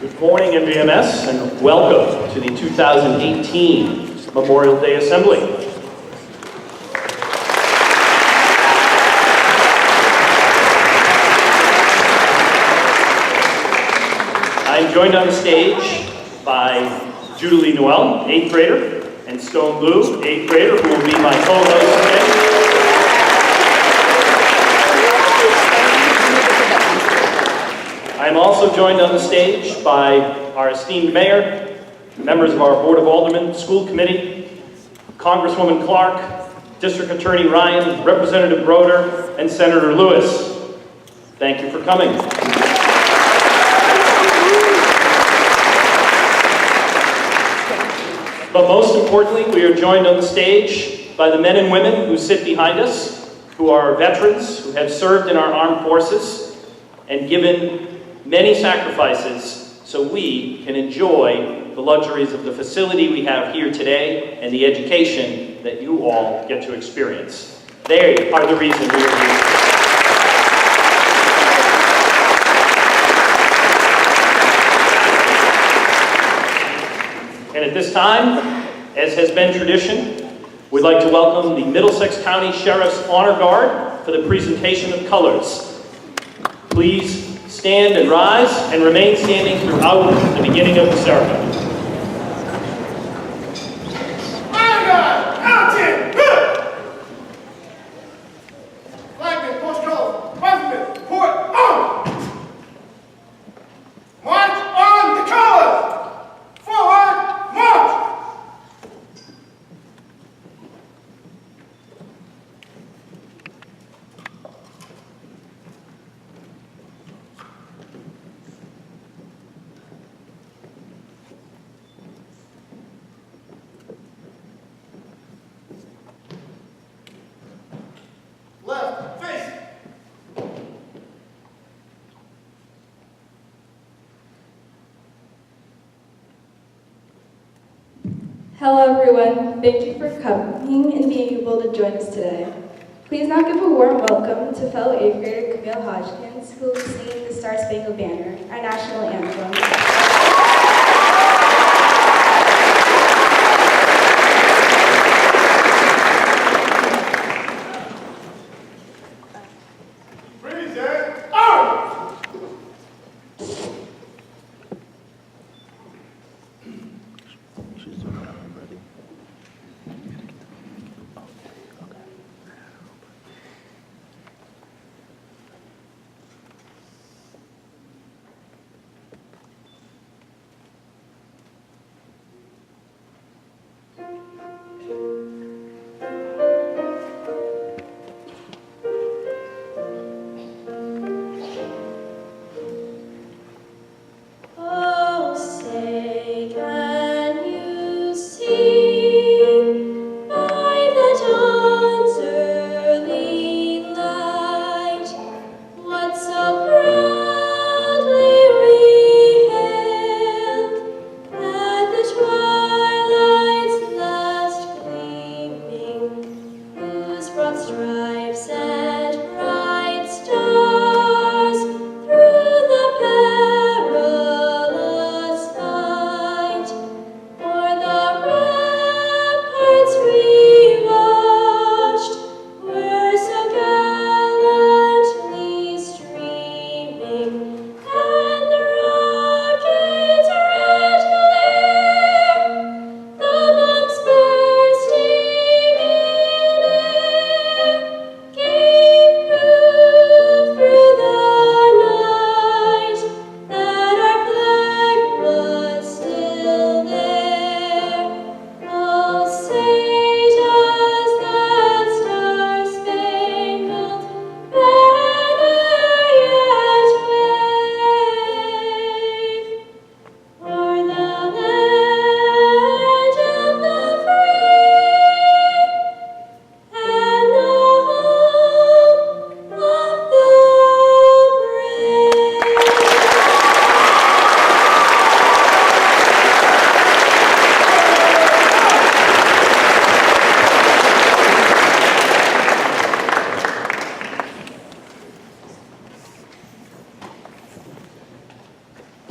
Good morning, MVMMS, and welcome to the 2018 Memorial Day Assembly. I'm joined on the stage by Julie Noel, 8th grader, and Stone Blue, 8th grader, who will be my co-host today. I'm also joined on the stage by our esteemed mayor, members of our Board of Aldermen, School Committee, Congresswoman Clark, District Attorney Ryan, Representative Broder, and Senator Lewis. Thank you for coming. But most importantly, we are joined on the stage by the men and women who sit behind us, who are veterans, who have served in our armed forces, and given many sacrifices so we can enjoy the luxuries of the facility we have here today and the education that you all get to experience. They are the reason we are here. And at this time, as has been tradition, we'd like to welcome the Middlesex County Sheriff's Honor Guard for the presentation of colors. Please stand and rise and remain standing throughout the beginning of the ceremony. Hello everyone, thank you for coming and being able to join us today. Please now give a warm welcome to fellow 8th grader Camille Hodgkins, who will be singing the Star Spangled Banner, our national anthem. Twilight's last gleam.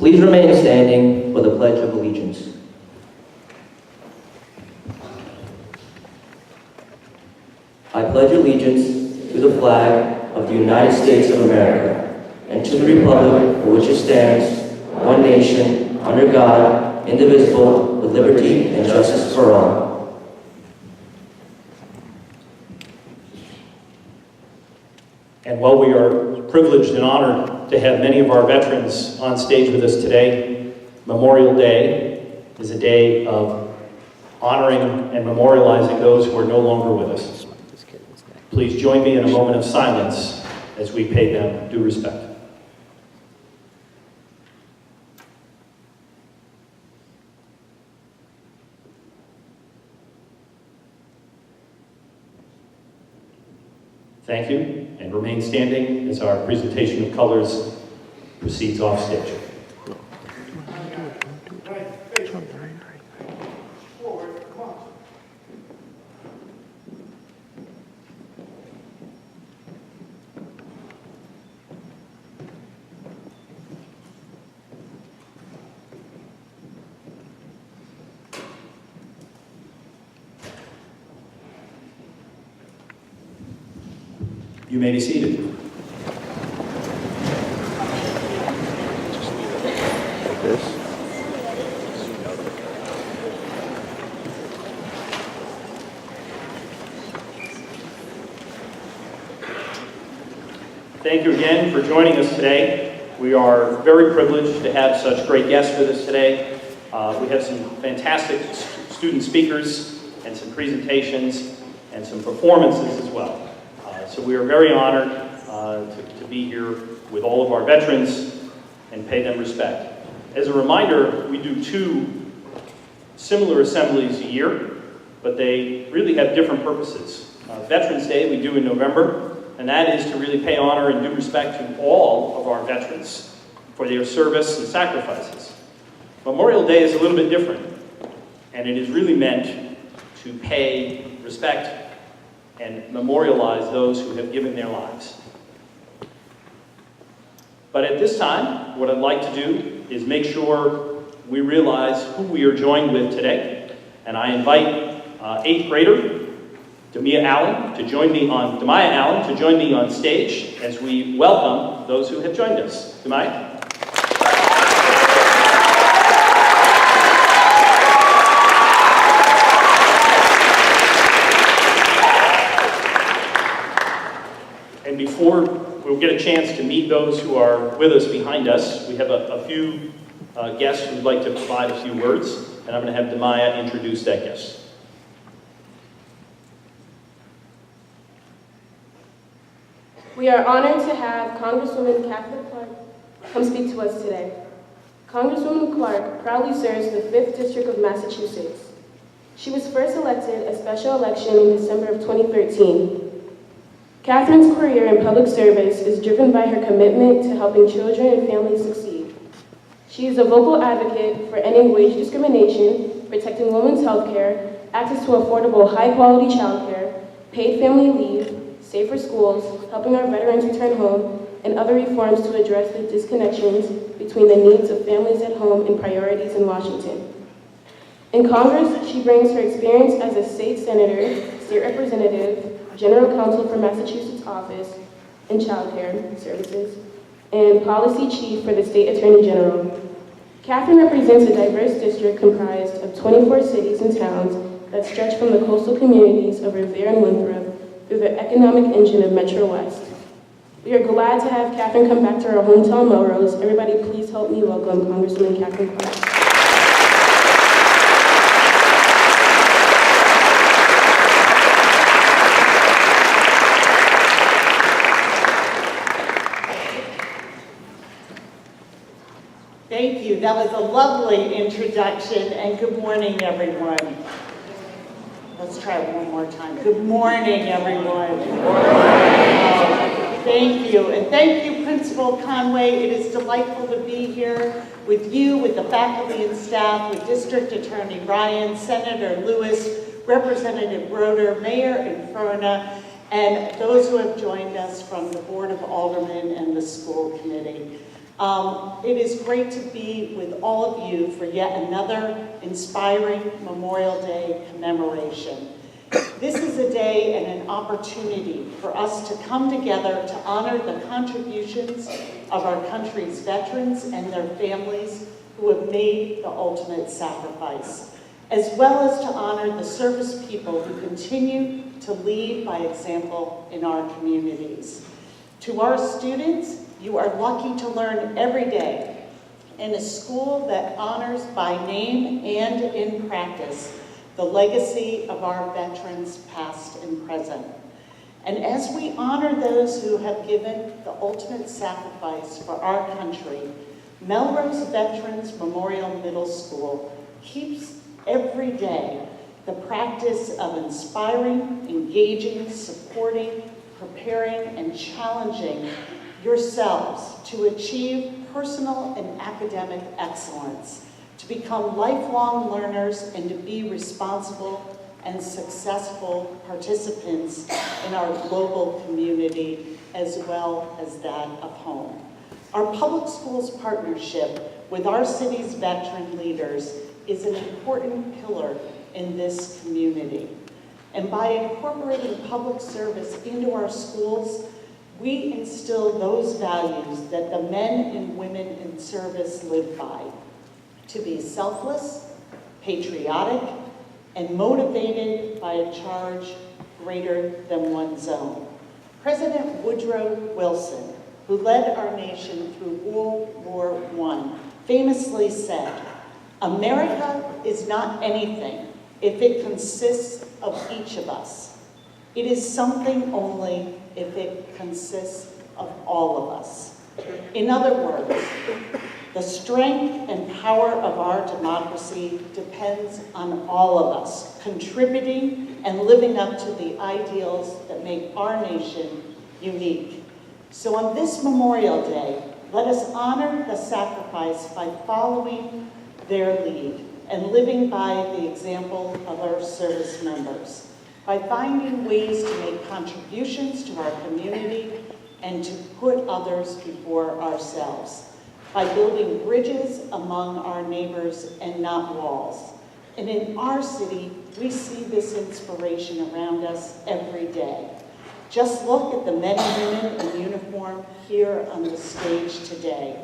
Please remain standing for the Pledge of Allegiance. I pledge allegiance to the flag of the United States of America and to the republic for which it stands, one nation, under God, indivisible, with liberty and justice for all. And while we are privileged and honored to have many of our veterans on stage with us today, Memorial Day is a day of honoring and memorializing those who are no longer with us. Please join me in a moment of silence as we pay them due respect. Thank you, and remain standing as our presentation of colors proceeds off stage. You may be seated. Thank you again for joining us today. We are very privileged to have such great guests with us today. We have some fantastic student speakers and some presentations and some performances as well. So we are very honored to be here with all of our veterans and pay them respect. As a reminder, we do 2 similar assemblies a year, but they really have different purposes. Veterans Day we do in November, and that is to really pay honor and due respect to all of our veterans for their service and sacrifices. Memorial Day is a little bit different, and it is really meant to pay respect and memorialize those who have given their lives. But at this time, what I'd like to do is make sure we realize who we are joined with today. And I invite 8th grader Demaya Allen to join me on stage as we welcome those who have joined us. Demaya? And before we'll get a chance to meet those who are with us behind us, we have a few guests who'd like to provide a few words, and I'm going to have Demaya introduce that guest. We are honored to have Congresswoman Kathleen Clark come speak to us today. Congresswoman Clark proudly serves the 5th District of Massachusetts. She was first elected a special election in December of 2013. Catherine's career in public service is driven by her commitment to helping children and families succeed. She is a vocal advocate for ending wage discrimination, protecting women's health care, access to affordable, high-quality childcare, paid family leave, safer schools, helping our veterans return home, and other reforms to address the disconnections between the needs of families at home and priorities in Washington. In Congress, she brings her experience as a state senator, state representative, General Counsel for Massachusetts Office in Child Care Services, and Policy Chief for the State Attorney General. Catherine represents a diverse district comprised of 24 cities and towns that stretch from the coastal communities of Revere and Winthrop through the economic engine of Metro West. We are glad to have Catherine come back to our hometown, Melrose. Everybody please help me welcome Congresswoman Catherine Clark. Thank you. That was a lovely introduction, and good morning, everyone. Let's try it one more time. Good morning, everyone. Good morning. Thank you. And thank you, Principal Conway. It is delightful to be here with you, with the faculty and staff, with District Attorney Ryan, Senator Lewis, Representative Broder, Mayor Infurna, and those who have joined us from the Board of Aldermen and the School Committee. It is great to be with all of you for yet another inspiring Memorial Day commemoration. This is a day and an opportunity for us to come together to honor the contributions of our country's veterans and their families who have made the ultimate sacrifice, as well as to honor the service people who continue to lead by example in our communities. To our students, you are lucky to learn every day in a school that honors by name and in practice the legacy of our veterans past and present. And as we honor those who have given the ultimate sacrifice for our country, Melrose Veterans Memorial Middle School keeps every day the practice of inspiring, engaging, supporting, preparing, and challenging yourselves to achieve personal and academic excellence, to become lifelong learners, and to be responsible and successful participants in our global community as well as that of home. Our public schools partnership with our city's veteran leaders is an important pillar in this community. And by incorporating public service into our schools, we instill those values that the men and women in service live by: to be selfless, patriotic, and motivated by a charge greater than one's own. President Woodrow Wilson, who led our nation through World War I, famously said, "America is not anything if it consists of each of us. It is something only if it consists of all of us." In other words, the strength and power of our democracy depends on all of us contributing and living up to the ideals that make our nation unique. So on this Memorial Day, let us honor the sacrifice by following their lead and living by the example of our service members, by finding ways to make contributions to our community and to put others before ourselves, by building bridges among our neighbors and not walls. And in our city, we see this inspiration around us every day. Just look at the men and women in uniform here on the stage today.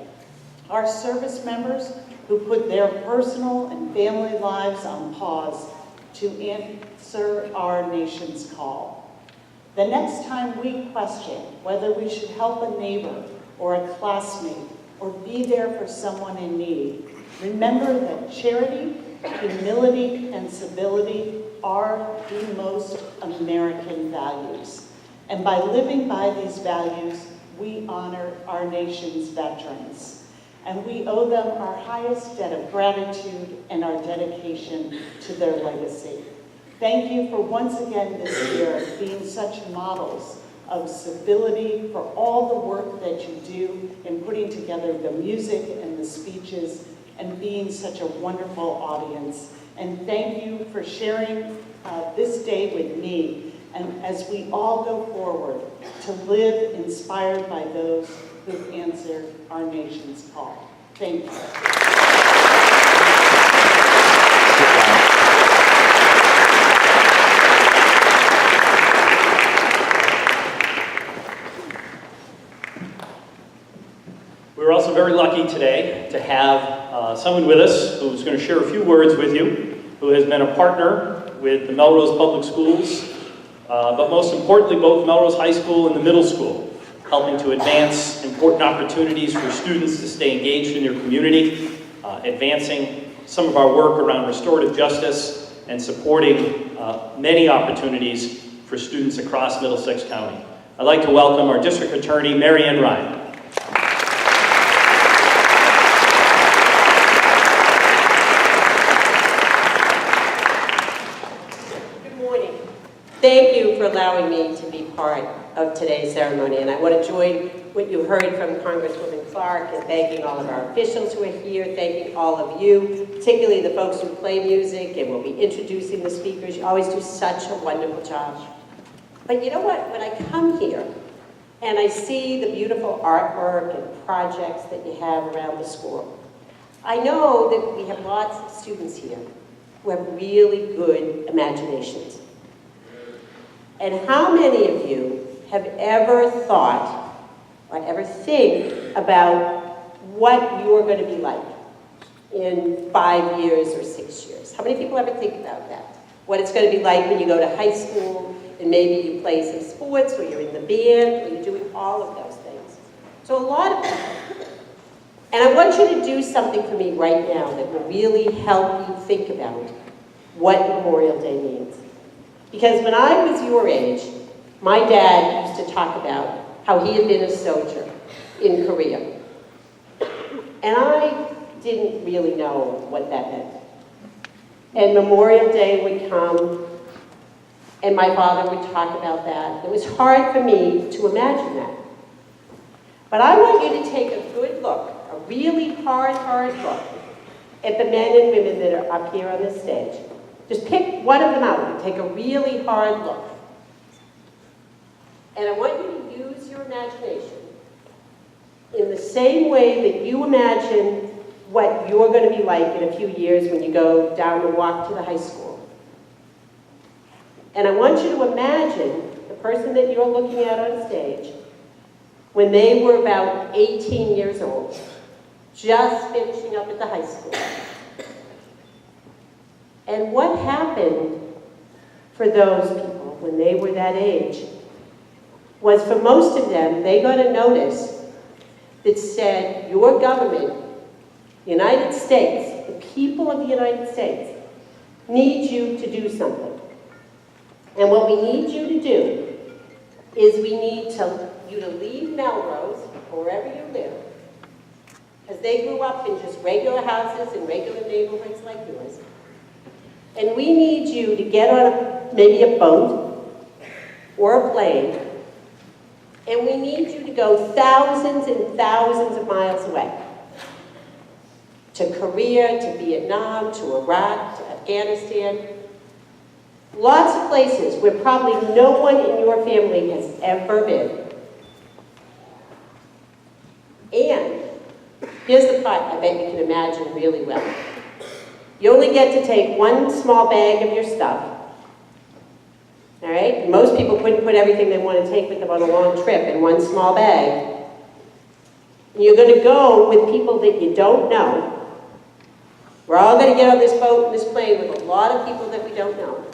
Our service members who put their personal and family lives on pause to answer our nation's call. The next time we question whether we should help a neighbor or a classmate or be there for someone in need, remember that charity, humility, and civility are the most American values. And by living by these values, we honor our nation's veterans. And we owe them our highest debt of gratitude and our dedication to their legacy. Thank you for once again this year being such models of civility, for all the work that you do in putting together the music and the speeches and being such a wonderful audience. And thank you for sharing this day with me, and as we all go forward to live inspired by those who've answered our nation's call. Thank you. We're also very lucky today to have someone with us who's going to share a few words with you, who has been a partner with the Melrose Public Schools, but most importantly, both Melrose High School and the middle school, helping to advance important opportunities for students to stay engaged in their community, advancing some of our work around restorative justice, and supporting many opportunities for students across Middlesex County. I'd like to welcome our District Attorney, Mary Ann Wright. Thank you for allowing me to be part of today's ceremony, and I want to join what you heard from Congresswoman Clark in thanking all of our officials who are here, thanking all of you, particularly the folks who play music and will be introducing the speakers. You always do such a wonderful job. But you know what? When I come here, and I see the beautiful artwork and projects that you have around the school. I know that we have lots of students here who have really good imaginations. And how many of you have ever thought or ever think about what you're going to be like in 5 years or 6 years? How many people ever think about that? What it's going to be like when you go to high school and maybe you play some sports or you're in the band or you're doing all of those things. So a lot of people. And I want you to do something for me right now that will really help you think about what Memorial Day means. Because when I was your age, my dad used to talk about how he had been a soldier in Korea. And I didn't really know what that meant. And Memorial Day would come, and my father would talk about that. It was hard for me to imagine that. But I want you to take a good look, a really hard look at the men and women that are up here on this stage. Just pick one of them out and take a really hard look. And I want you to use your imagination in the same way that you imagine what you're going to be like in a few years when you go down the walk to the high school. And I want you to imagine the person that you're looking at on stage when they were about 18 years old, just finishing up at the high school. And what happened for those people when they were that age was, for most of them, they got a notice that said, your government, the United States, the people of the United States, need you to do something. And what we need you to do is we need you to leave Melrose, or wherever you live, because they grew up in just regular houses in regular neighborhoods like yours. And we need you to get on maybe a boat or a plane, and we need you to go thousands and thousands of miles away. To Korea, to Vietnam, to Iraq, to Afghanistan. Lots of places where probably no one in your family has ever been. And here's the part I bet you can imagine really well. You only get to take one small bag of your stuff. All right? Most people couldn't put everything they want to take with them on a long trip in one small bag. And you're going to go with people that you don't know. We're all going to get on this boat and this plane with a lot of people that we don't know.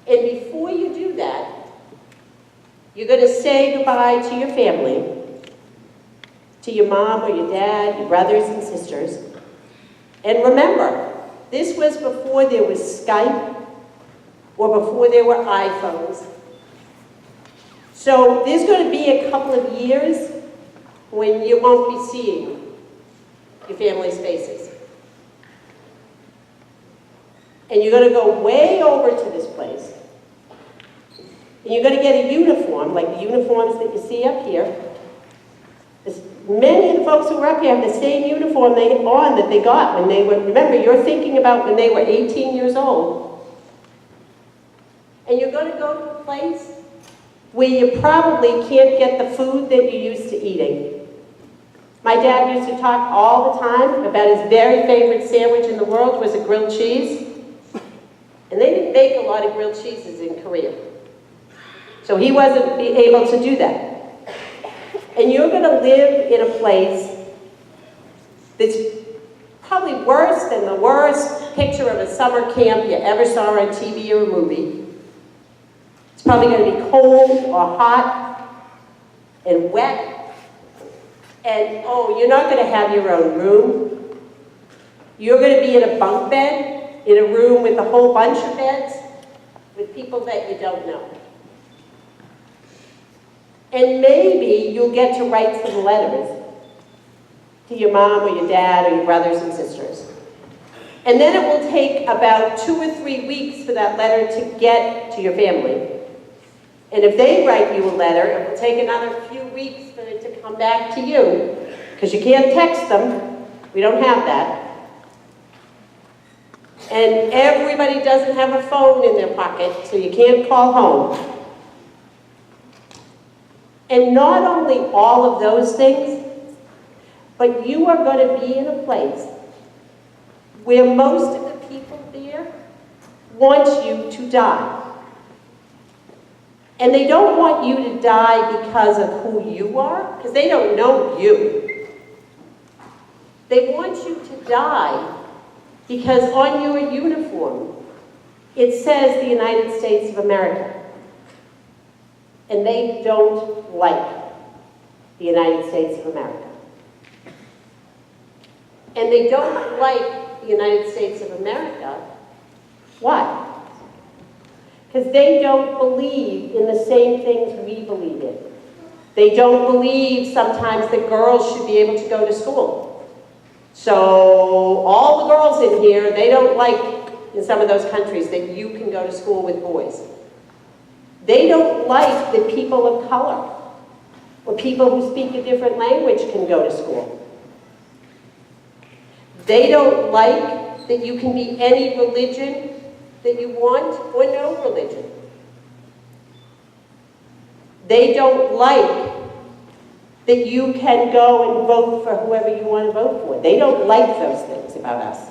And before you do that, you're going to say goodbye to your family, to your mom or your dad, your brothers and sisters. And remember, this was before there was Skype or before there were iPhones. So there's going to be a couple of years when you won't be seeing your family's faces. And you're going to go way over to this place. And you're going to get a uniform, like the uniforms that you see up here. Many of the folks who were up here have the same uniform that they got when they were, remember, you're thinking about when they were 18 years old. And you're going to go to a place where you probably can't get the food that you're used to eating. My dad used to talk all the time about his very favorite sandwich in the world was a grilled cheese. And they didn't make a lot of grilled cheeses in Korea. So he wasn't able to do that. And you're going to live in a place that's probably worse than the worst picture of a summer camp you ever saw on TV or a movie. It's probably going to be cold or hot and wet. And oh, you're not going to have your own room. You're going to be in a bunk bed, in a room with a whole bunch of beds, with people that you don't know. And maybe you'll get to write some letters to your mom or your dad or your brothers and sisters. And then it will take about 2 or 3 weeks for that letter to get to your family. And if they write you a letter, it will take another few weeks for it to come back to you, because you can't text them. We don't have that. And everybody doesn't have a phone in their pocket, so you can't call home. And not only all of those things, but you are going to be in a place where most of the people there want you to die. And they don't want you to die because of who you are, because they don't know you. They want you to die because on your uniform, it says the United States of America. And they don't like the United States of America. And they don't like the United States of America. Why? Because they don't believe in the same things we believe in. They don't believe sometimes that girls should be able to go to school. So all the girls in here, they don't like, in some of those countries, that you can go to school with boys. They don't like that people of color or people who speak a different language can go to school. They don't like that you can be any religion that you want or no religion. They don't like that you can go and vote for whoever you want to vote for. They don't like those things about us.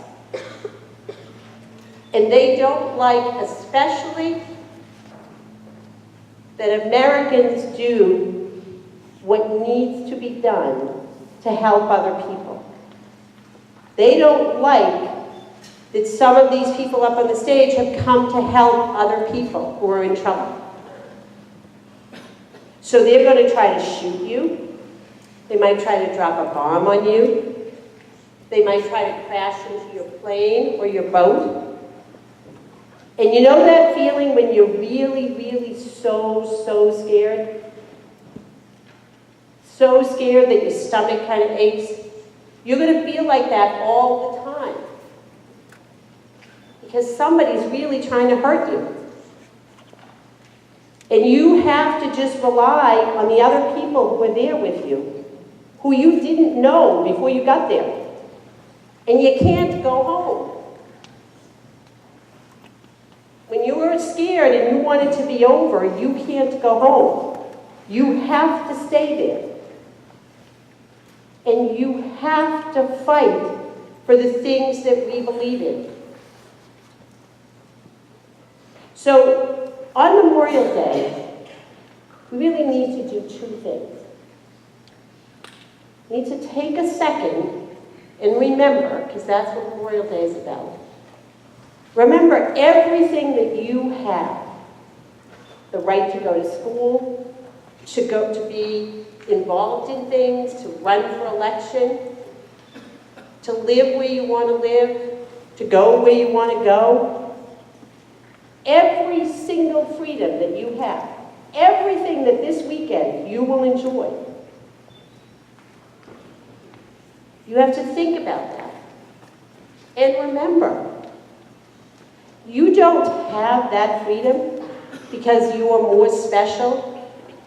And they don't like, especially, that Americans do what needs to be done to help other people. They don't like that some of these people up on the stage have come to help other people who are in trouble. So they're going to try to shoot you. They might try to drop a bomb on you. They might try to crash into your plane or your boat. And you know that feeling when you're really, really so scared? So scared that your stomach kind of aches? You're going to feel like that all the time. Because somebody's really trying to hurt you. And you have to just rely on the other people who are there with you, who you didn't know before you got there. And you can't go home. When you were scared and you want it to be over, you can't go home. You have to stay there. And you have to fight for the things that we believe in. So, on Memorial Day, we really need to do two things. We need to take a second and remember, because that's what Memorial Day is about. Remember everything that you have. The right to go to school, to be involved in things, to run for election, to live where you want to live, to go where you want to go. Every single freedom that you have, everything that this weekend you will enjoy. You have to think about that. And remember, you don't have that freedom because you are more special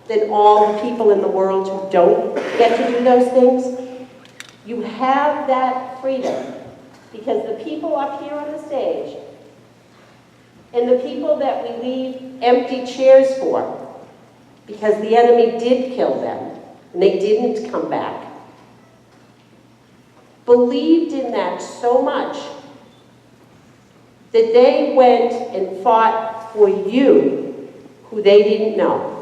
than all the people in the world who don't get to do those things. You have that freedom because the people up here on the stage and the people that we leave empty chairs for, because the enemy did kill them and they didn't come back, believed in that so much that they went and fought for you who they didn't know.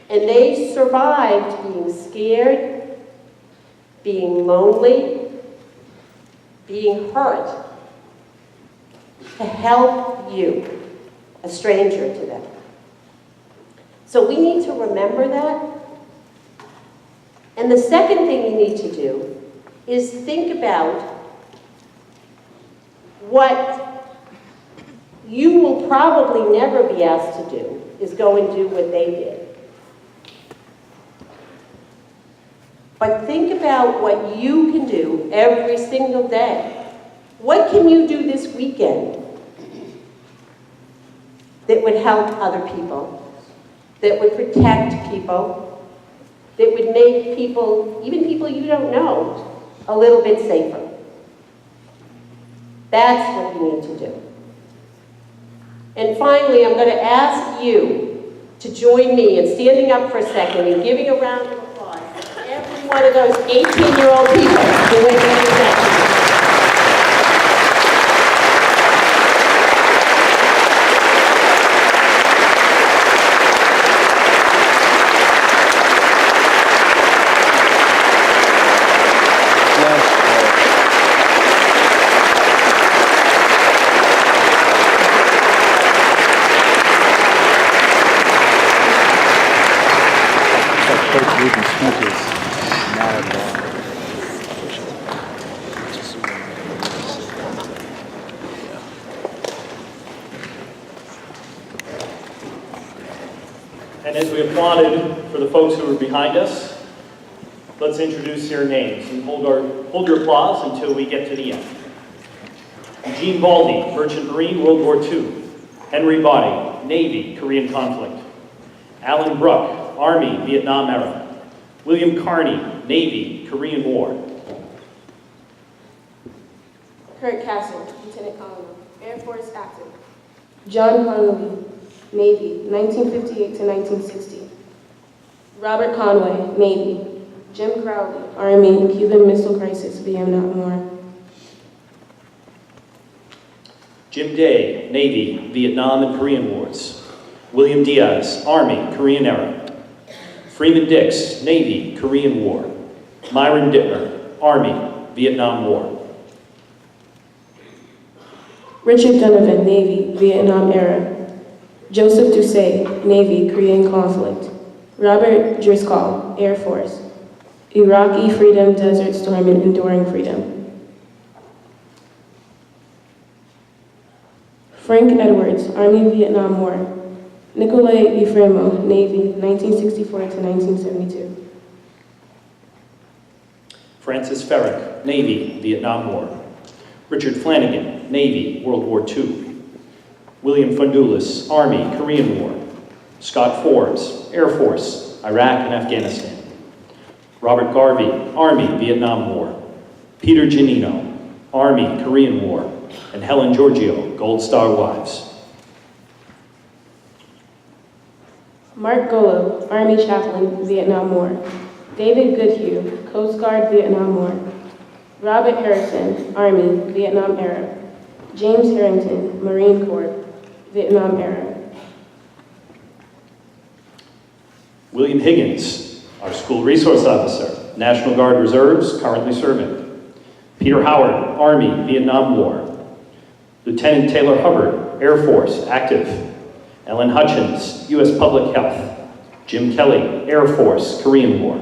And they survived being scared, being lonely, being hurt, to help you, a stranger to them. So we need to remember that. And the second thing you need to do is think about what you will probably never be asked to do, is go and do what they did. But think about what you can do every single day. What can you do this weekend that would help other people, that would protect people, that would make people, even people you don't know, a little bit safer? That's what you need to do. And finally, I'm going to ask you to join me in standing up for a second and giving a round of applause to every one of those 18-year-old people who went to the section. And as we applauded for the folks who were behind us, let's introduce your names and hold your applause until we get to the end. Eugene Baldy, Merchant Marine, World War II. Henry Body, Navy, Korean conflict. Alan Bruck, Army, Vietnam era. William Carney, Navy, Korean War. Kurt Castle, Lieutenant Colonel, Air Force active. John Connolly, Navy, 1958 to 1960. Robert Conway, Navy. Jim Crowley, Army, Cuban Missile Crisis, Vietnam War. Jim Day, Navy, Vietnam and Korean Wars. William Diaz, Army, Korean era. Freeman Dix, Navy, Korean War. Myron Dittmer, Army, Vietnam War. Richard Donovan, Navy, Vietnam era. Joseph Doucet, Navy, Korean conflict. Robert Driscoll, Air Force. Iraqi Freedom, Desert Storm, and Enduring Freedom. Frank Edwards, Army, Vietnam War. Nikolai Efremov, Navy, 1964 to 1972. Francis Ferrick, Navy, Vietnam War. Richard Flanagan, Navy, World War II. William Fundulis, Army, Korean War. Scott Forbes, Air Force, Iraq and Afghanistan. Robert Garvey, Army, Vietnam War. Peter Giannino, Army, Korean War. And Helen Giorgio, Gold Star Wives. Mark Golo, Army Chaplain, Vietnam War. David Goodhue, Coast Guard, Vietnam War. Robert Harrison, Army, Vietnam era. James Harrington, Marine Corps, Vietnam era. William Higgins, our School Resource Officer, National Guard Reserves, currently serving. Peter Howard, Army, Vietnam War. Lieutenant Taylor Hubbard, Air Force, active. Ellen Hutchins, U.S. Public Health. Jim Kelly, Air Force, Korean War.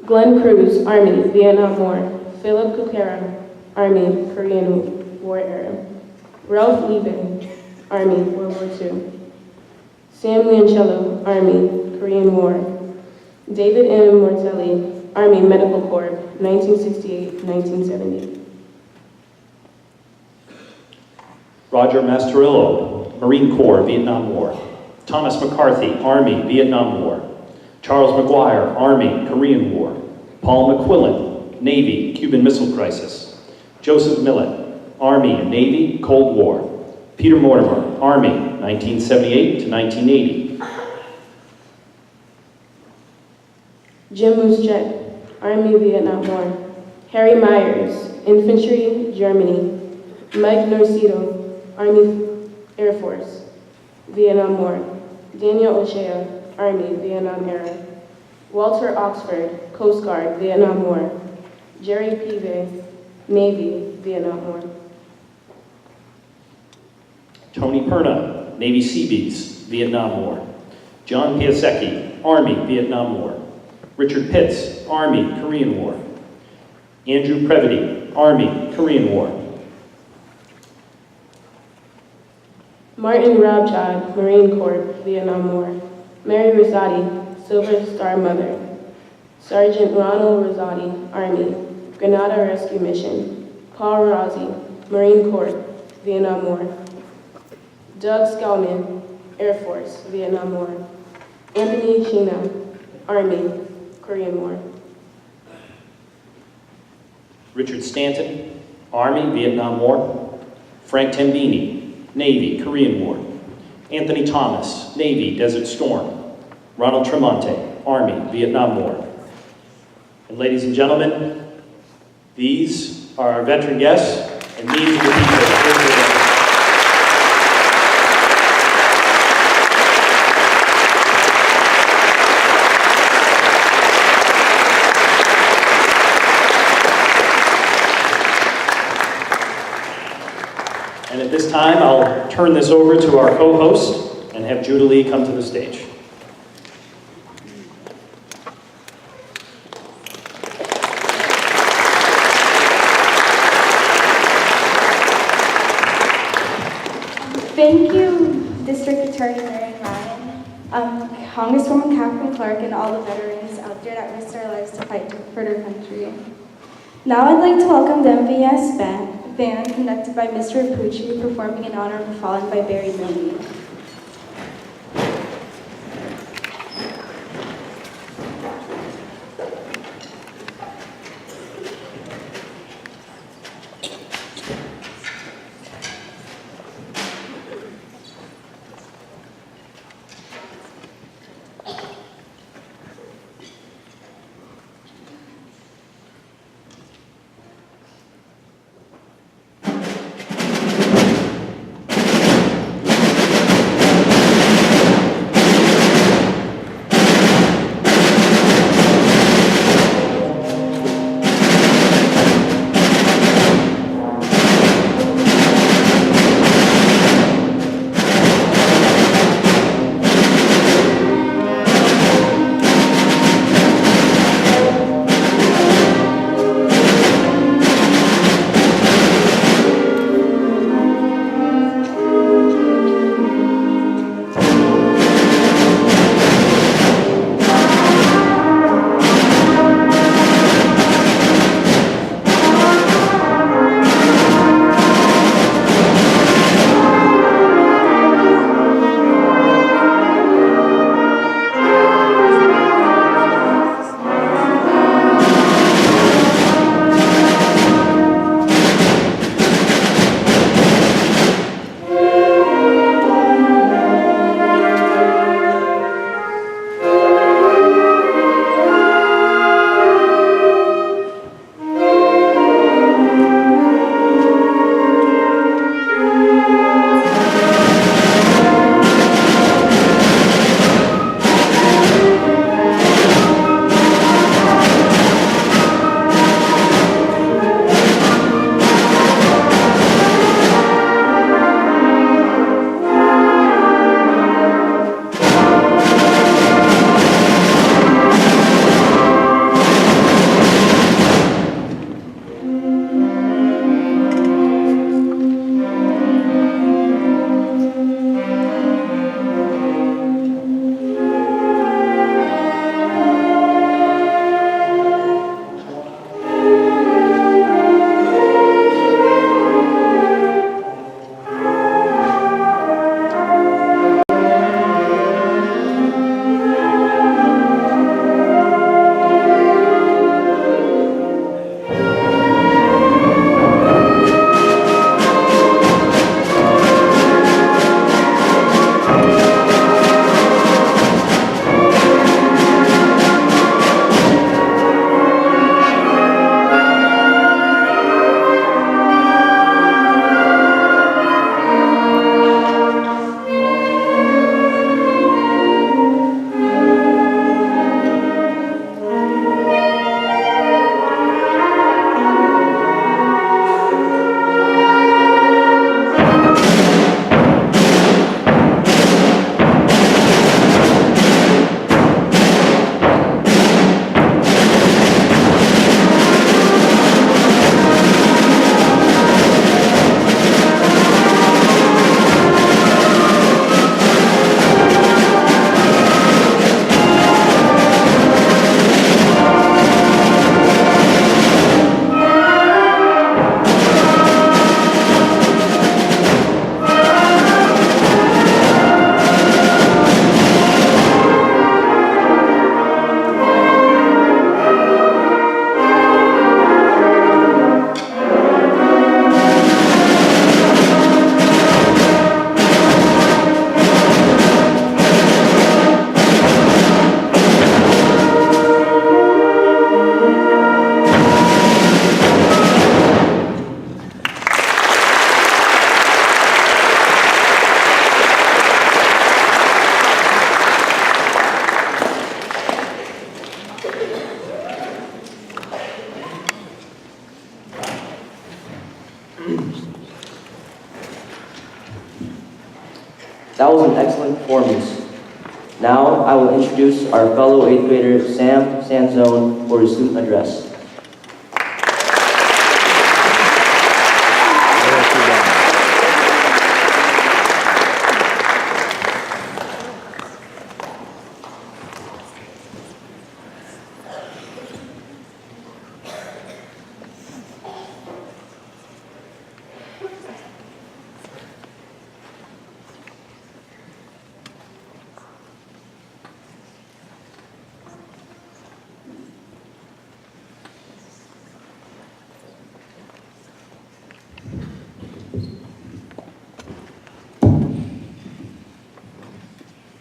Glenn Cruz, Army, Vietnam War. Philip Kukera, Army, Korean War era. Ralph Lieben, Army, World War II. Sam Liancello, Army, Korean War. David M. Mortelli, Army Medical Corps, 1968-1970. Roger Masterillo, Marine Corps, Vietnam War. Thomas McCarthy, Army, Vietnam War. Charles McGuire, Army, Korean War. Paul McQuillan, Navy, Cuban Missile Crisis. Joseph Millett, Army and Navy, Cold War. Peter Mortimer, Army, 1978 to 1980. Jim Muschek, Army, Vietnam War. Harry Myers, Infantry, Germany. Mike Norcito, Army, Air Force, Vietnam War. Daniel O'Shea, Army, Vietnam era. Walter Oxford, Coast Guard, Vietnam War. Jerry Peavy, Navy, Vietnam War. Tony Perna, Navy Seabees, Vietnam War. John Piasecki, Army, Vietnam War. Richard Pitts, Army, Korean War. Andrew Previty, Army, Korean War. Martin Rabchad, Marine Corps, Vietnam War. Mary Rosati, Silver Star Mother. Sergeant Ronald Rosati, Army, Grenada Rescue Mission. Paul Rossi, Marine Corps, Vietnam War. Doug Skellman, Air Force, Vietnam War. Anthony Sheena, Army, Korean War. Richard Stanton, Army, Vietnam War. Frank Tambini, Navy, Korean War. Anthony Thomas, Navy, Desert Storm. Ronald Tremonte, Army, Vietnam War. And ladies and gentlemen, these are our veteran guests, and these are the people here today. And at this time, I'll turn this over to our co-host and have Judah come to the stage. Thank you, District Attorney Marion Ryan, Congresswoman Catherine Clark, and all the veterans out there that risked their lives to fight for their country. Now I'd like to welcome the MVMMS band conducted by Mr. Pucci, performing in honor of the fallen by Barry Mooney. That was an excellent performance. Now I will introduce our fellow 8th grader, Sam Sanzone, for his student address.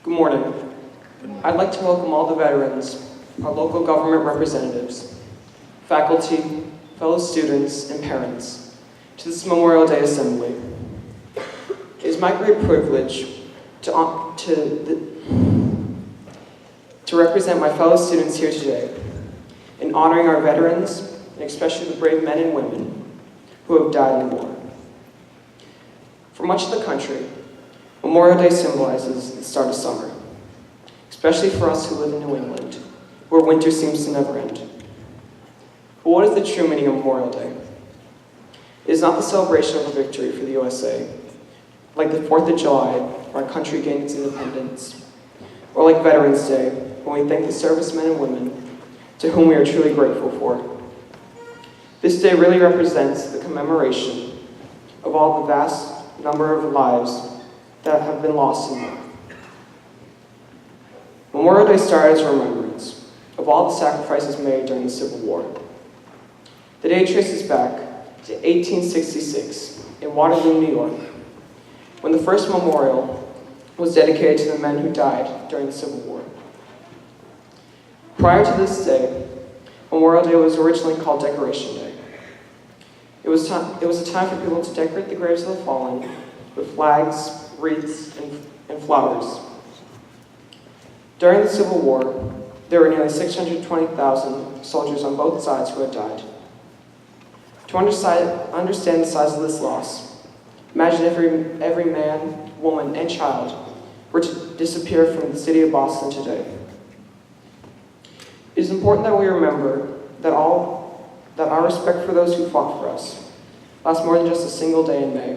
Good morning. I'd like to welcome all the veterans, our local government representatives, faculty, fellow students, and parents to this Memorial Day Assembly. It is my great privilege to represent my fellow students here today in honoring our veterans, and especially the brave men and women who have died in war. For much of the country, Memorial Day symbolizes the start of summer, especially for us who live in New England, where winter seems to never end. But what is the true meaning of Memorial Day? It is not the celebration of a victory for the USA, like the 4th of July, when our country gained its independence, or like Veterans Day, when we thank the servicemen and women to whom we are truly grateful for. This day really represents the commemoration of all the vast number of lives that have been lost in war. Memorial Day started as a remembrance of all the sacrifices made during the Civil War. The day traces back to 1866 in Waterloo, New York, when the first memorial was dedicated to the men who died during the Civil War. Prior to this day, Memorial Day was originally called Decoration Day. It was a time for people to decorate the graves of the fallen with flags, wreaths, and flowers. During the Civil War, there were nearly 620,000 soldiers on both sides who had died. To understand the size of this loss, imagine if every man, woman, and child were to disappear from the city of Boston today. It is important that we remember that our respect for those who fought for us lasts more than just a single day in May.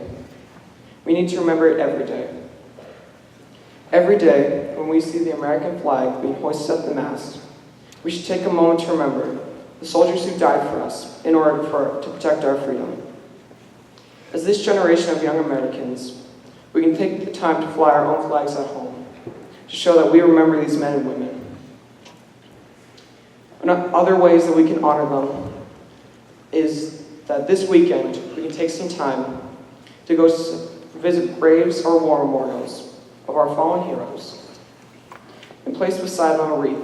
We need to remember it every day. Every day, when we see the American flag being hoisted at the mast, we should take a moment to remember the soldiers who died for us in order to protect our freedom. As this generation of young Americans, we can take the time to fly our own flags at home to show that we remember these men and women. Other ways that we can honor them is that this weekend we can take some time to go visit graves or war memorials of our fallen heroes and place beside them a wreath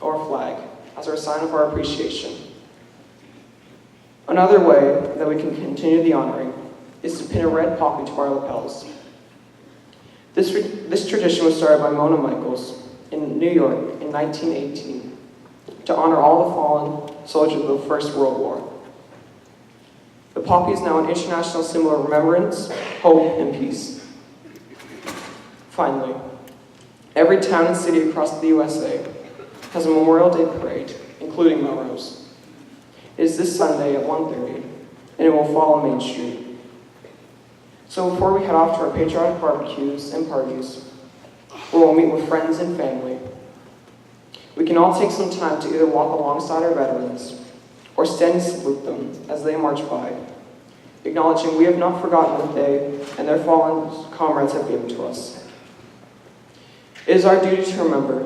or a flag as our sign of our appreciation. Another way that we can continue the honoring is to pin a red poppy to our lapels. This tradition was started by Mona Michaels in New York in 1918 to honor all the fallen soldiers of the First World War. The poppy is now an international symbol of remembrance, hope, and peace. Finally, every town and city across the USA has a Memorial Day parade, including Melrose. It is this Sunday at 1:30, and it will follow Main Street. So before we head off to our patriotic barbecues and parties, where we'll meet with friends and family, we can all take some time to either walk alongside our veterans or stand and salute them as they march by, acknowledging we have not forgotten what they and their fallen comrades have given to us. It is our duty to remember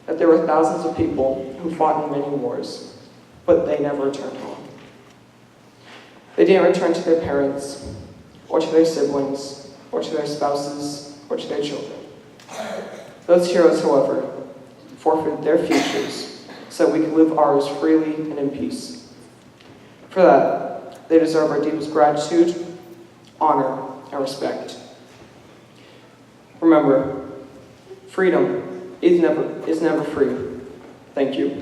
that there were thousands of people who fought in many wars, but they never returned home. They didn't return to their parents, or to their siblings, or to their spouses, or to their children. Those heroes, however, forfeited their futures so that we could live ours freely and in peace. For that, they deserve our deepest gratitude, honor, and respect. Remember, freedom is never free. Thank you.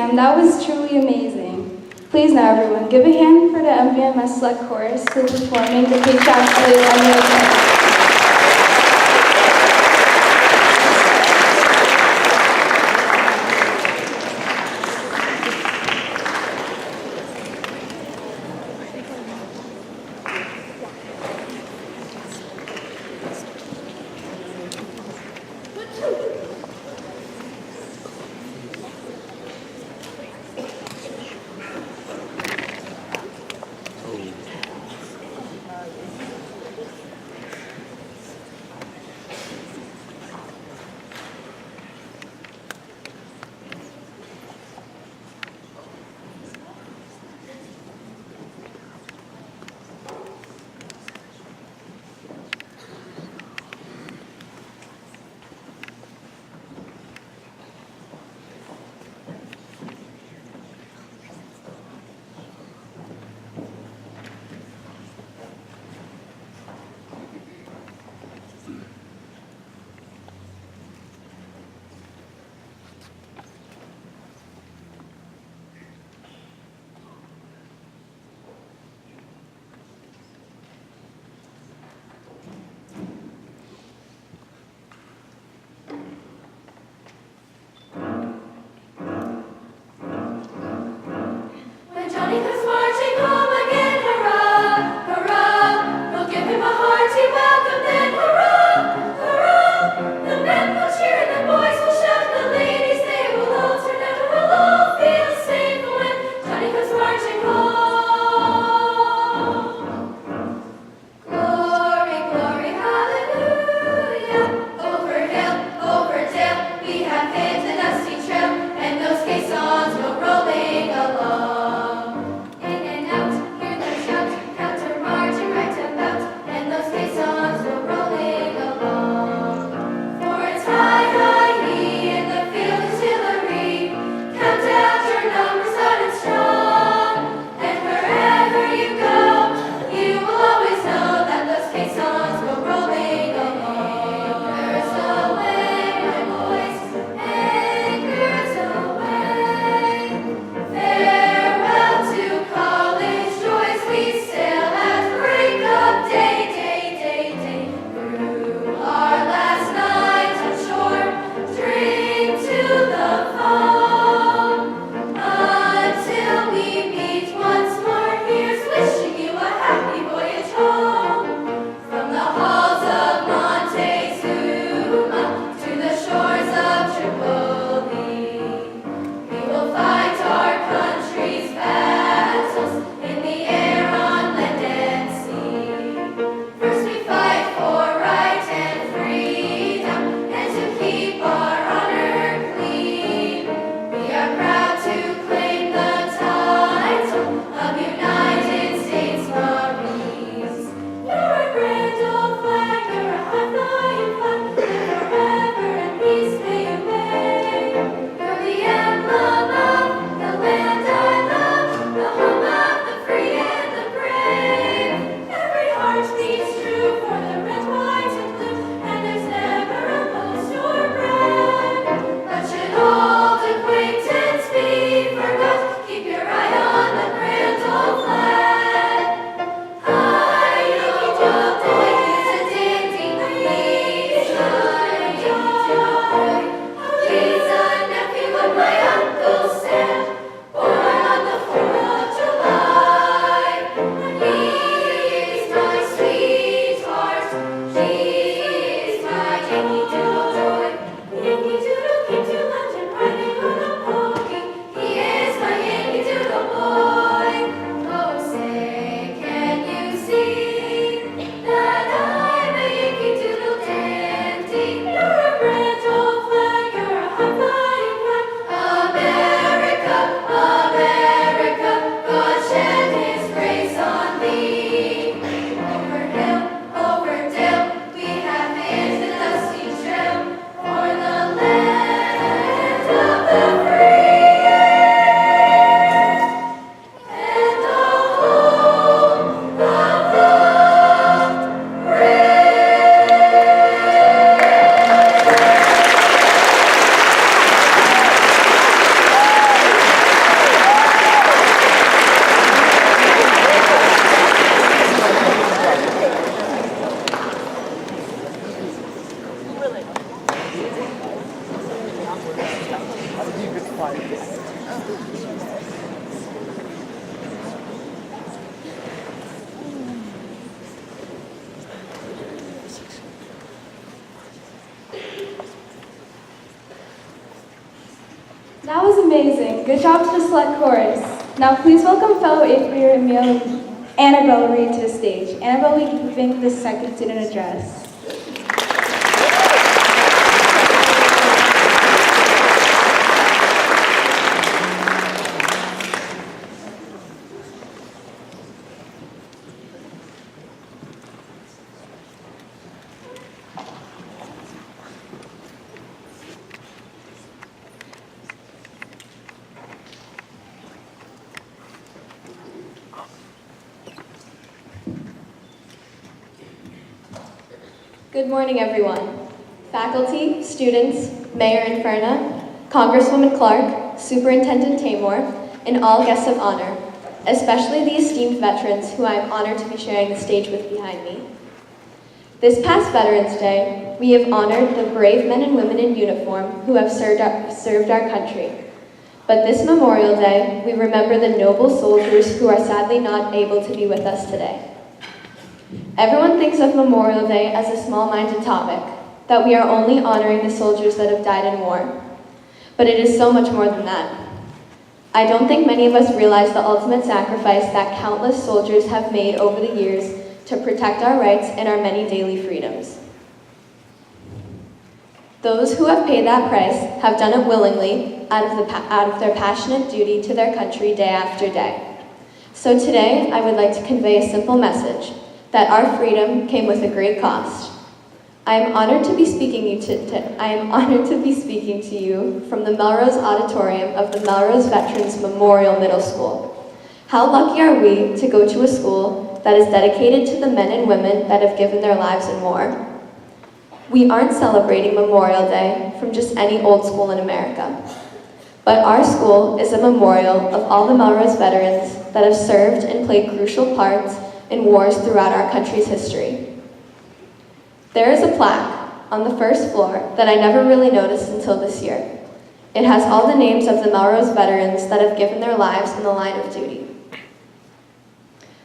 ma'am. That was truly amazing. Please now, everyone, give a hand for the MVMS Select Chorus who are performing the Patriotic Salute on the opening. amazing. Good job to the select chorus. Now please welcome fellow 8th grader Annabelle Reed to the stage. Annabelle will be giving the second student address. Good morning, everyone. Faculty, students, Mayor Inferna, Congresswoman Clark, Superintendent Tamor, and all guests of honor, especially the esteemed veterans who I am honored to be sharing the stage with behind me. This past Veterans Day, we have honored the brave men and women in uniform who have served our country. But this Memorial Day, we remember the noble soldiers who are sadly not able to be with us today. Everyone thinks of Memorial Day as a small-minded topic, that we are only honoring the soldiers that have died in war. But it is so much more than that. I don't think many of us realize the ultimate sacrifice that countless soldiers have made over the years to protect our rights and our many daily freedoms. Those who have paid that price have done it willingly out of their passionate duty to their country day after day. So today, I would like to convey a simple message, that our freedom came with a great cost. I am honored to be speaking to you from the Melrose Auditorium of the Melrose Veterans Memorial Middle School. How lucky are we to go to a school that is dedicated to the men and women that have given their lives in war? We aren't celebrating Memorial Day from just any old school in America, but our school is a memorial of all the Melrose veterans that have served and played crucial parts in wars throughout our country's history. There is a plaque on the first floor that I never really noticed until this year. It has all the names of the Melrose veterans that have given their lives in the line of duty.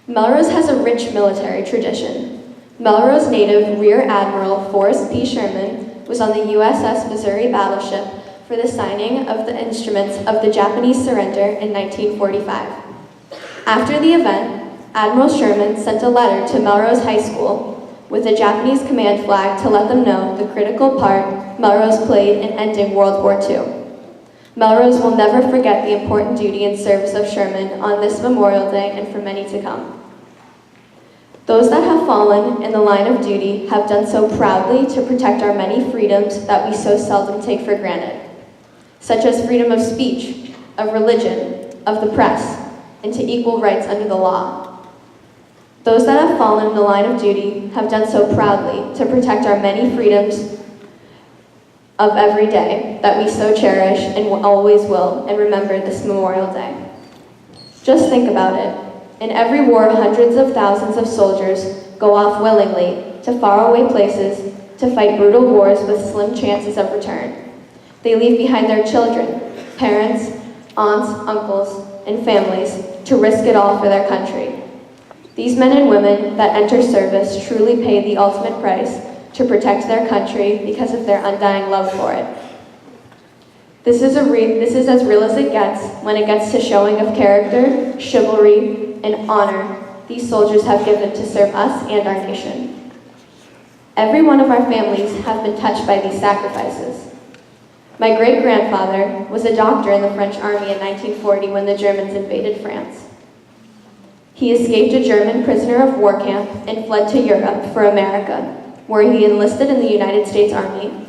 Melrose has a rich military tradition. Melrose native Rear Admiral Forrest P. Sherman was on the USS Missouri battleship for the signing of the instruments of the Japanese surrender in 1945. After the event, Admiral Sherman sent a letter to Melrose High School with a Japanese command flag to let them know the critical part Melrose played in ending World War II. Melrose will never forget the important duty and service of Sherman on this Memorial Day and for many to come. Those that have fallen in the line of duty have done so proudly to protect our many freedoms that we so seldom take for granted, such as freedom of speech, of religion, of the press, and to equal rights under the law. Those that have fallen in the line of duty have done so proudly to protect our many freedoms of every day that we so cherish and always will, and remember this Memorial Day. Just think about it. In every war, hundreds of thousands of soldiers go off willingly to faraway places to fight brutal wars with slim chances of return. They leave behind their children, parents, aunts, uncles, and families to risk it all for their country. These men and women that enter service truly pay the ultimate price to protect their country because of their undying love for it. This is as real as it gets when it gets to showing of character, chivalry, and honor these soldiers have given to serve us and our nation. Every one of our families have been touched by these sacrifices. My great-grandfather was a doctor in the French army in 1940 when the Germans invaded France. He escaped a German prisoner of war camp and fled to Europe for America, where he enlisted in the United States Army.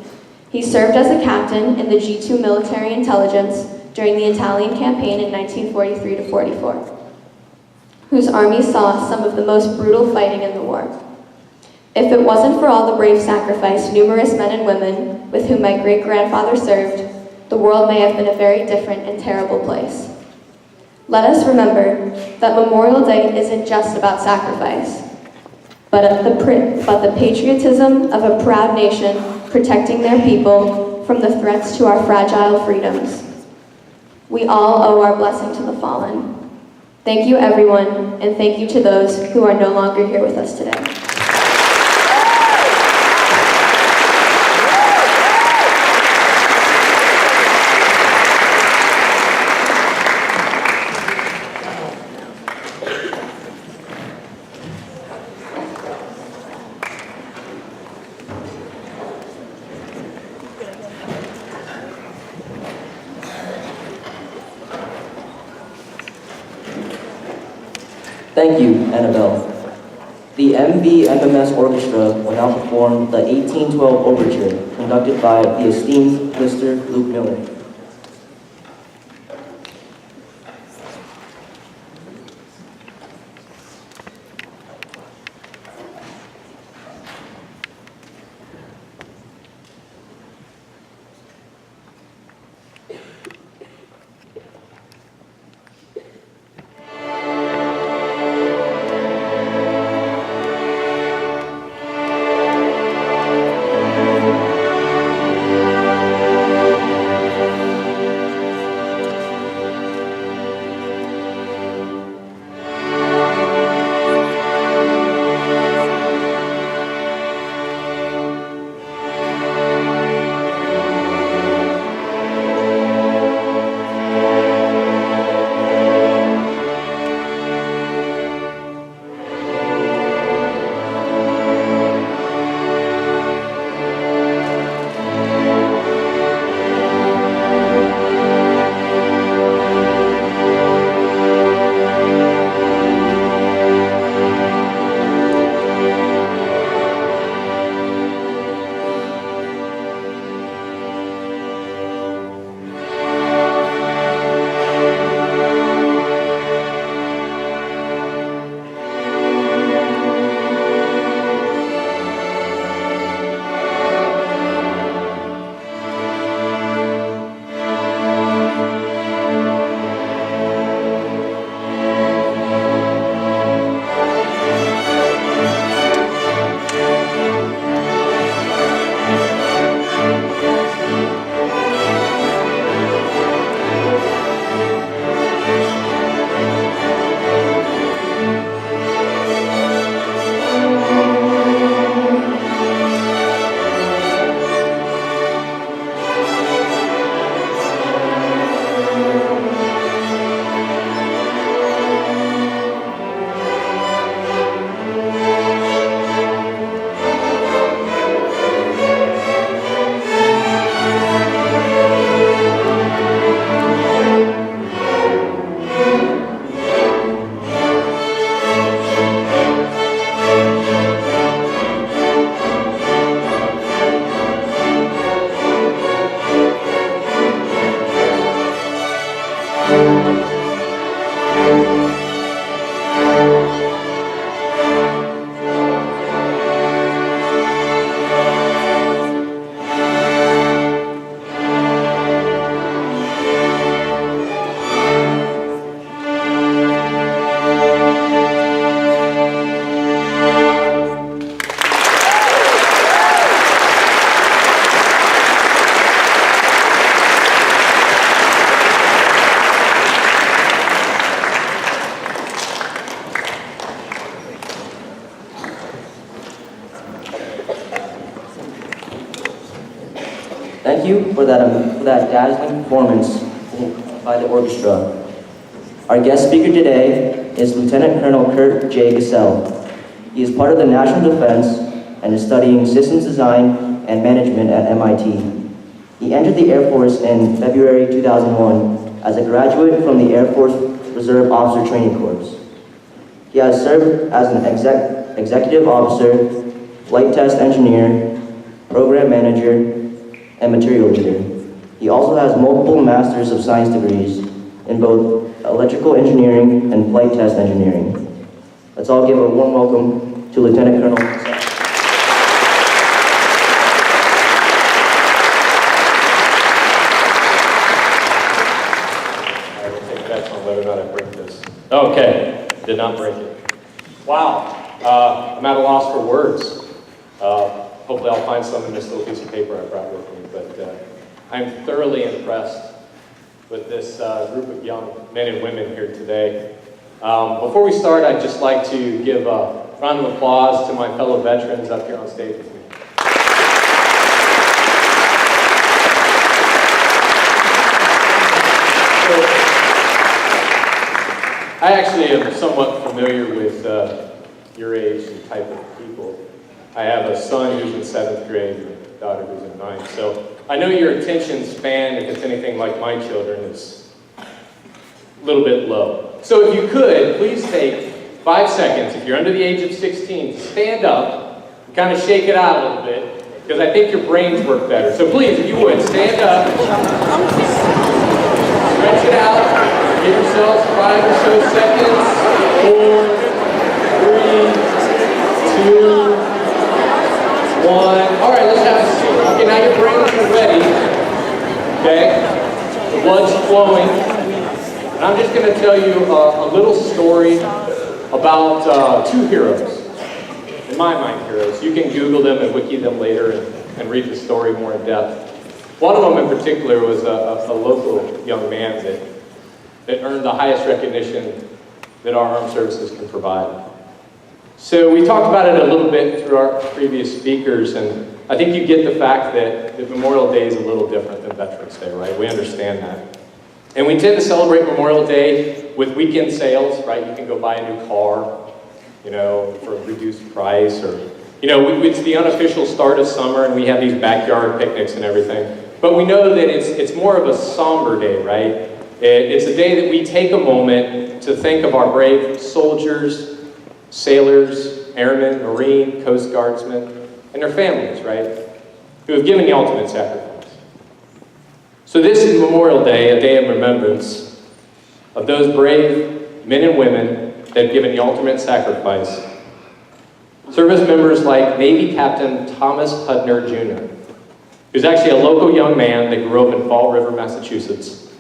He served as a captain in the G2 military intelligence during the Italian campaign in 1943 to 44, whose army saw some of the most brutal fighting in the war. If it wasn't for all the brave sacrifice numerous men and women with whom my great-grandfather served, the world may have been a very different and terrible place. Let us remember that Memorial Day isn't just about sacrifice, but the patriotism of a proud nation protecting their people from the threats to our fragile freedoms. We all owe our blessing to the fallen. Thank you, everyone, and thank you to those who are no longer here with us today. Thank you, Annabelle. The MVMMS Orchestra will now perform the 1812 Overture, conducted by the esteemed Mr. Luke Miller. Thank you for that dazzling performance by the orchestra. Our guest speaker today is Lieutenant Colonel Kurt J. Gassell. He is part of the National Defense and is studying Systems Design and Management at MIT. He entered the Air Force in February 2001 as a graduate from the Air Force Reserve Officer Training Corps. He has served as an executive officer, flight test engineer, program manager, and material leader. He also has multiple Masters of Science degrees in both electrical engineering and flight test engineering. Let's all give a warm welcome to Lieutenant Colonel Gassell. I will take bets on whether or not I break this. Okay, did not break it. Wow, I'm at a loss for words. Hopefully I'll find some in this little piece of paper I brought with me, but I'm thoroughly impressed with this group of young men and women here today. Before we start, I'd just like to give a round of applause to my fellow veterans up here on stage with me. I actually am somewhat familiar with your age and type of people. I have a son who's in 7th grade and a daughter who's in 9th. So I know your attention span, if it's anything like my children, is a little bit low. So if you could, please take 5 seconds, if you're under the age of 16, to stand up and kind of shake it out a little bit, because I think your brains work better. So please, if you would, stand up, stretch it out, give yourselves 5 or so seconds, 4, 3, 2, 1. All right, let's have a seat. Okay, now your brains are ready. Okay? The blood's flowing. And I'm just going to tell you a little story about 2 heroes. In my mind, heroes. You can Google them and wiki them later and read the story more in depth. One of them in particular was a local young man that earned the highest recognition that our armed services can provide. So we talked about it a little bit through our previous speakers, and I think you get the fact that Memorial Day is a little different than Veterans Day, right? We understand that. And we tend to celebrate Memorial Day with weekend sales, right? You can go buy a new car, you know, for a reduced price, or, you know, it's the unofficial start of summer, and we have these backyard picnics and everything. But we know that it's more of a somber day, right? It's a day that we take a moment to think of our brave soldiers, sailors, airmen, Marine, Coast Guardsmen, and their families, right? Who have given the ultimate sacrifice. So this is Memorial Day, a day of remembrance of those brave men and women that have given the ultimate sacrifice. Service members like Navy Captain Thomas Hudner, Jr., who's actually a local young man that grew up in Fall River, Massachusetts.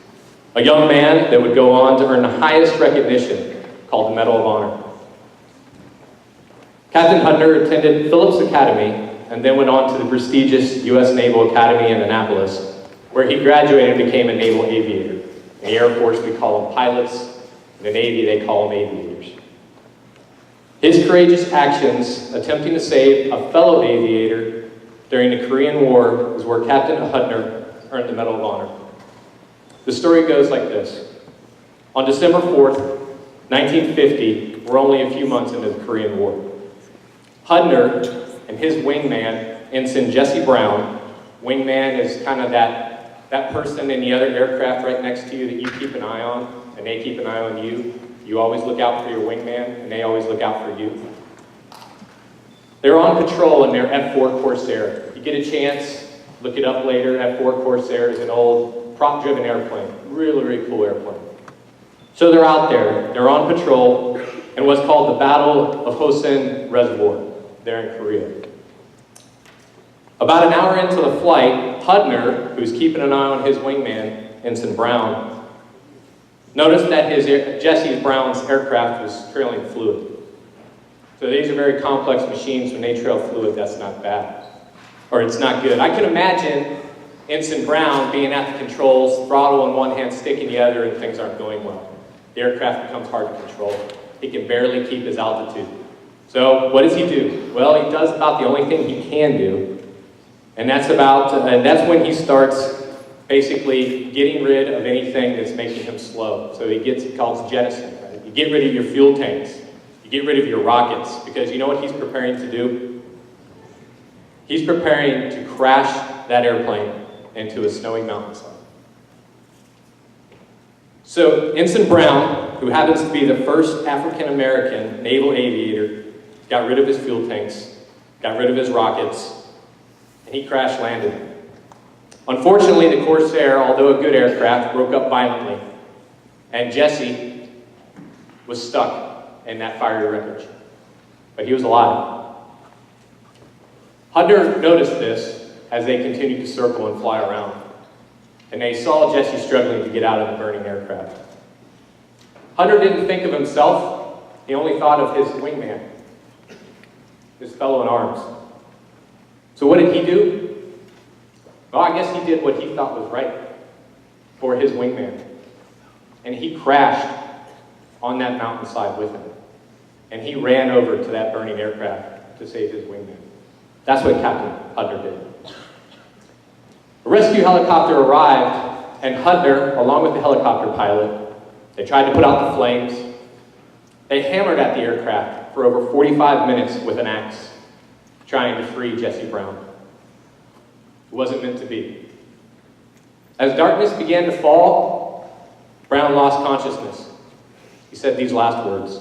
A young man that would go on to earn the highest recognition, called the Medal of Honor. Captain Hudner attended Phillips Academy and then went on to the prestigious U.S. Naval Academy in Annapolis, where he graduated and became a naval aviator. In the Air Force, we call them pilots. In the Navy, they call them aviators. His courageous actions attempting to save a fellow aviator during the Korean War is where Captain Hudner earned the Medal of Honor. The story goes like this. On December 4th, 1950, we're only a few months into the Korean War. Hudner and his wingman, Ensign Jesse Brown, wingman is kind of that person in the other aircraft right next to you that you keep an eye on, and they keep an eye on you. You always look out for your wingman, and they always look out for you. They're on patrol in their F-4 Corsair. If you get a chance, look it up later. F-4 Corsair is an old prop-driven airplane. Really, really cool airplane. So they're out there. They're on patrol in what's called the Battle of Hosen Reservoir there in Korea. About an hour into the flight, Hudner, who's keeping an eye on his wingman, Ensign Brown, noticed that Jesse Brown's aircraft was trailing fluid. So these are very complex machines. When they trail fluid, that's not bad. Or it's not good. I can imagine Ensign Brown being at the controls, throttle in one hand, stick in the other, and things aren't going well. The aircraft becomes hard to control. He can barely keep his altitude. So what does he do? Well, he does about the only thing he can do, and that's when he starts basically getting rid of anything that's making him slow. So he calls jettison. Right? You get rid of your fuel tanks. You get rid of your rockets, because you know what he's preparing to do? He's preparing to crash that airplane into a snowy mountainside. So Ensign Brown, who happens to be the first African-American naval aviator, got rid of his fuel tanks, got rid of his rockets, and he crash landed. Unfortunately, the Corsair, although a good aircraft, broke up violently, and Jesse was stuck in that fiery wreckage. But he was alive. Hudner noticed this as they continued to circle and fly around, and they saw Jesse struggling to get out of the burning aircraft. Hudner didn't think of himself, he only thought of his wingman, his fellow in arms. So what did he do? Well, I guess he did what he thought was right for his wingman. And he crashed on that mountainside with him. And he ran over to that burning aircraft to save his wingman. That's what Captain Hudner did. A rescue helicopter arrived, and Hudner, along with the helicopter pilot, they tried to put out the flames. They hammered at the aircraft for over 45 minutes with an axe, trying to free Jesse Brown. It wasn't meant to be. As darkness began to fall, Brown lost consciousness. He said these last words: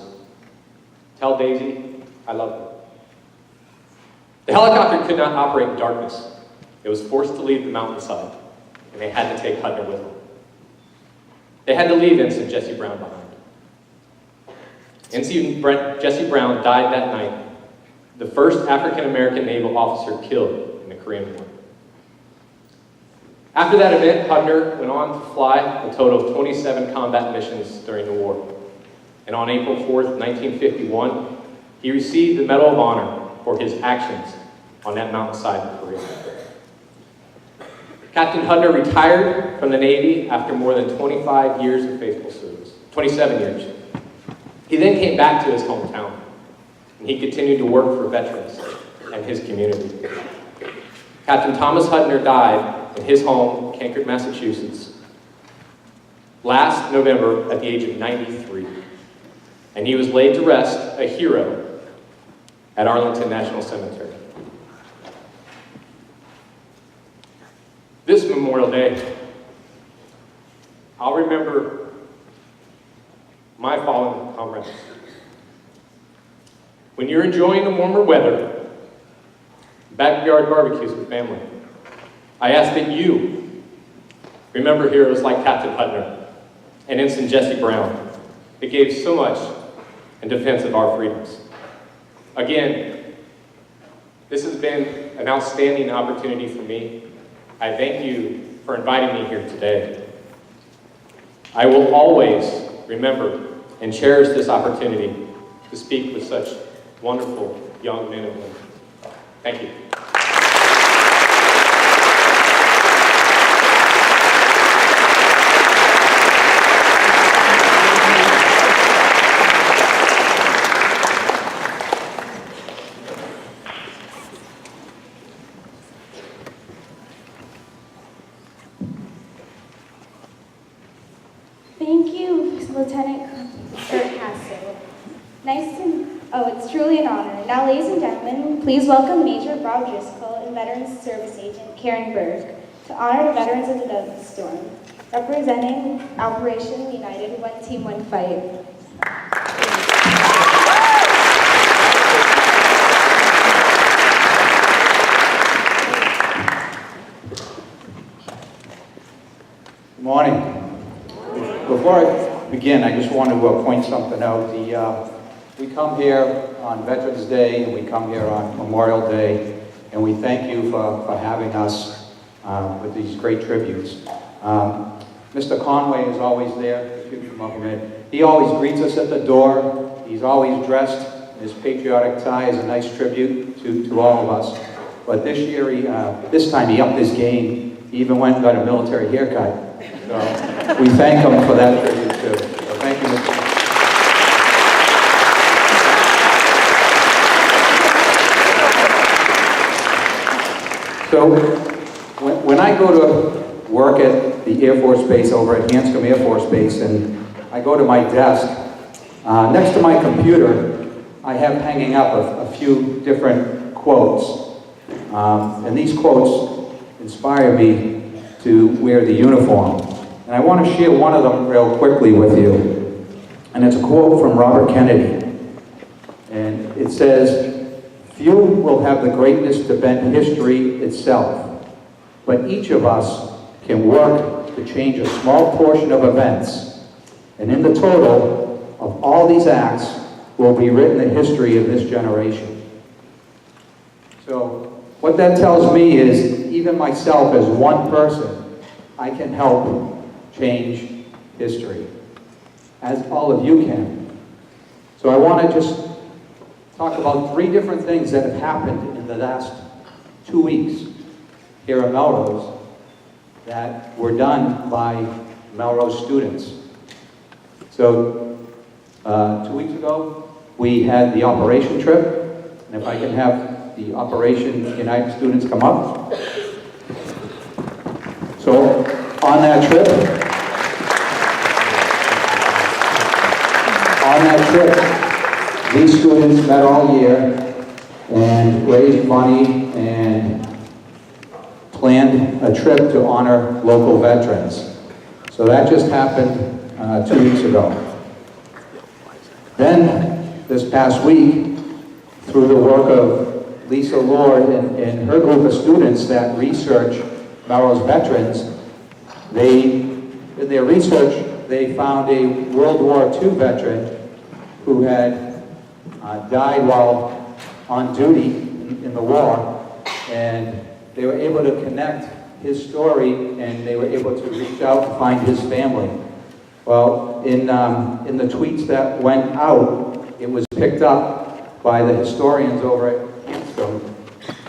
Tell Daisy I love her. The helicopter could not operate in darkness. It was forced to leave the mountainside, and they had to take Hudner with them. They had to leave Ensign Jesse Brown behind. Ensign Jesse Brown died that night, the first African-American naval officer killed in the Korean War. After that event, Hudner went on to fly a total of 27 combat missions during the war. And on April 4th, 1951, he received the Medal of Honor for his actions on that mountainside in Korea. Captain Hudner retired from the Navy after more than 25 years of faithful service, 27 years. He then came back to his hometown, and he continued to work for veterans and his community. Captain Thomas Hudner died in his home, Kankert, Massachusetts, last November at the age of 93, and he was laid to rest a hero at Arlington National Cemetery. This Memorial Day, I'll remember my fallen comrades. When you're enjoying the warmer weather, backyard barbecues with family, I ask that you remember heroes like Captain Hudner and Ensign Jesse Brown that gave so much in defense of our freedoms. Again, this has been an outstanding opportunity for me. I thank you for inviting me here today. I will always remember and cherish this opportunity to speak with such wonderful young men and women. Thank you. Thank you, Lieutenant Castle. It's truly an honor. Now, ladies and gentlemen, please welcome Major Bob Driscoll and Veterans Service Agent Karen Berg to honor the veterans of the Desert Storm, representing Operation United, One Team, One Fight. Good morning. Before I begin, I just want to point something out. We come here on Veterans Day and we come here on Memorial Day, and we thank you for having us with these great tributes. Mr. Conway is always there. He always greets us at the door. He's always dressed in his patriotic tie as a nice tribute to all of us. But this year, this time he upped his game. He even went and got a military haircut. So we thank him for that tribute too. So thank you, Mr. So when I go to work at the Air Force Base over at Hanscom Air Force Base, and I go to my desk, next to my computer, I have hanging up a few different quotes. And these quotes inspire me to wear the uniform. And I want to share one of them real quickly with you. And it's a quote from Robert Kennedy. And it says, "Few will have the greatness to bend history itself, but each of us can work to change a small portion of events. And in the total of all these acts will be written the history of this generation." So what that tells me is, even myself as one person, I can help change history, as all of you can. So I want to just talk about 3 different things that have happened in the last 2 weeks here at Melrose that were done by Melrose students. So 2 weeks ago, we had the operation trip, and if I can have the Operation United students come up. So on that trip, these students met all year and raised money and planned a trip to honor local veterans. So that just happened 2 weeks ago. Then this past week, through the work of Lisa Lord and her group of students that research Melrose veterans, in their research, they found a World War II veteran who had died while on duty in the war, and they were able to connect his story, and they were able to reach out to find his family. Well, in the tweets that went out, it was picked up by the historians over at Hanscom,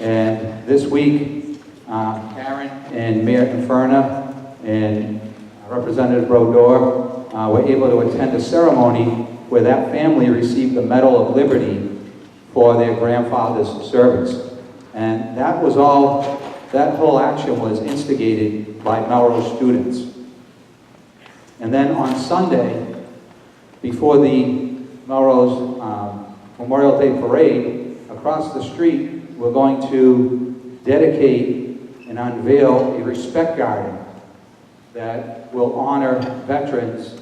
and this week, Karen and Mayor Inferna and Representative Brodeur were able to attend a ceremony where that family received the Medal of Liberty for their grandfather's service. And that whole action was instigated by Melrose students. And then on Sunday, before the Melrose Memorial Day Parade, across the street, we're going to dedicate and unveil a respect garden that will honor veterans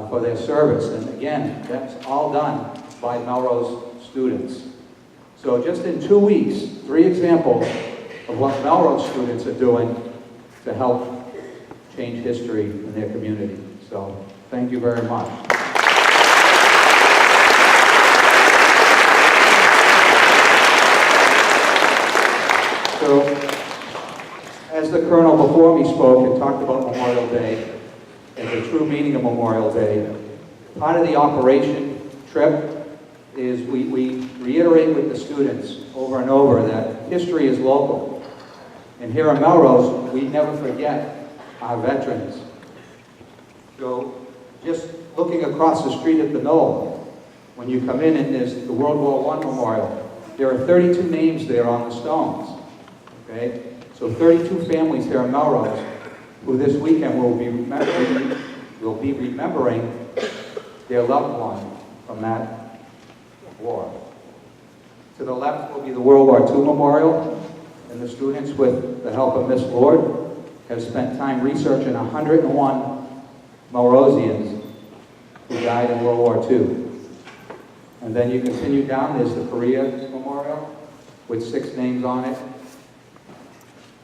for their service. And again, that's all done by Melrose students. So just in 2 weeks, 3 examples of what Melrose students are doing to help change history in their community. So thank you very much. So, as the Colonel before me spoke and talked about Memorial Day and the true meaning of Memorial Day, part of the operation trip is we reiterate with the students over and over that history is local. And here in Melrose, we never forget our veterans. So just looking across the street at the Knoll, when you come in and there's the World War I Memorial, there are 32 names there on the stones. Okay? So 32 families here in Melrose who this weekend will be remembering their loved one from that war. To the left will be the World War II Memorial, and the students, with the help of Miss Lord, have spent time researching 101 Melrosians who died in World War II. And then you continue down, there's the Korea Memorial with 6 names on it.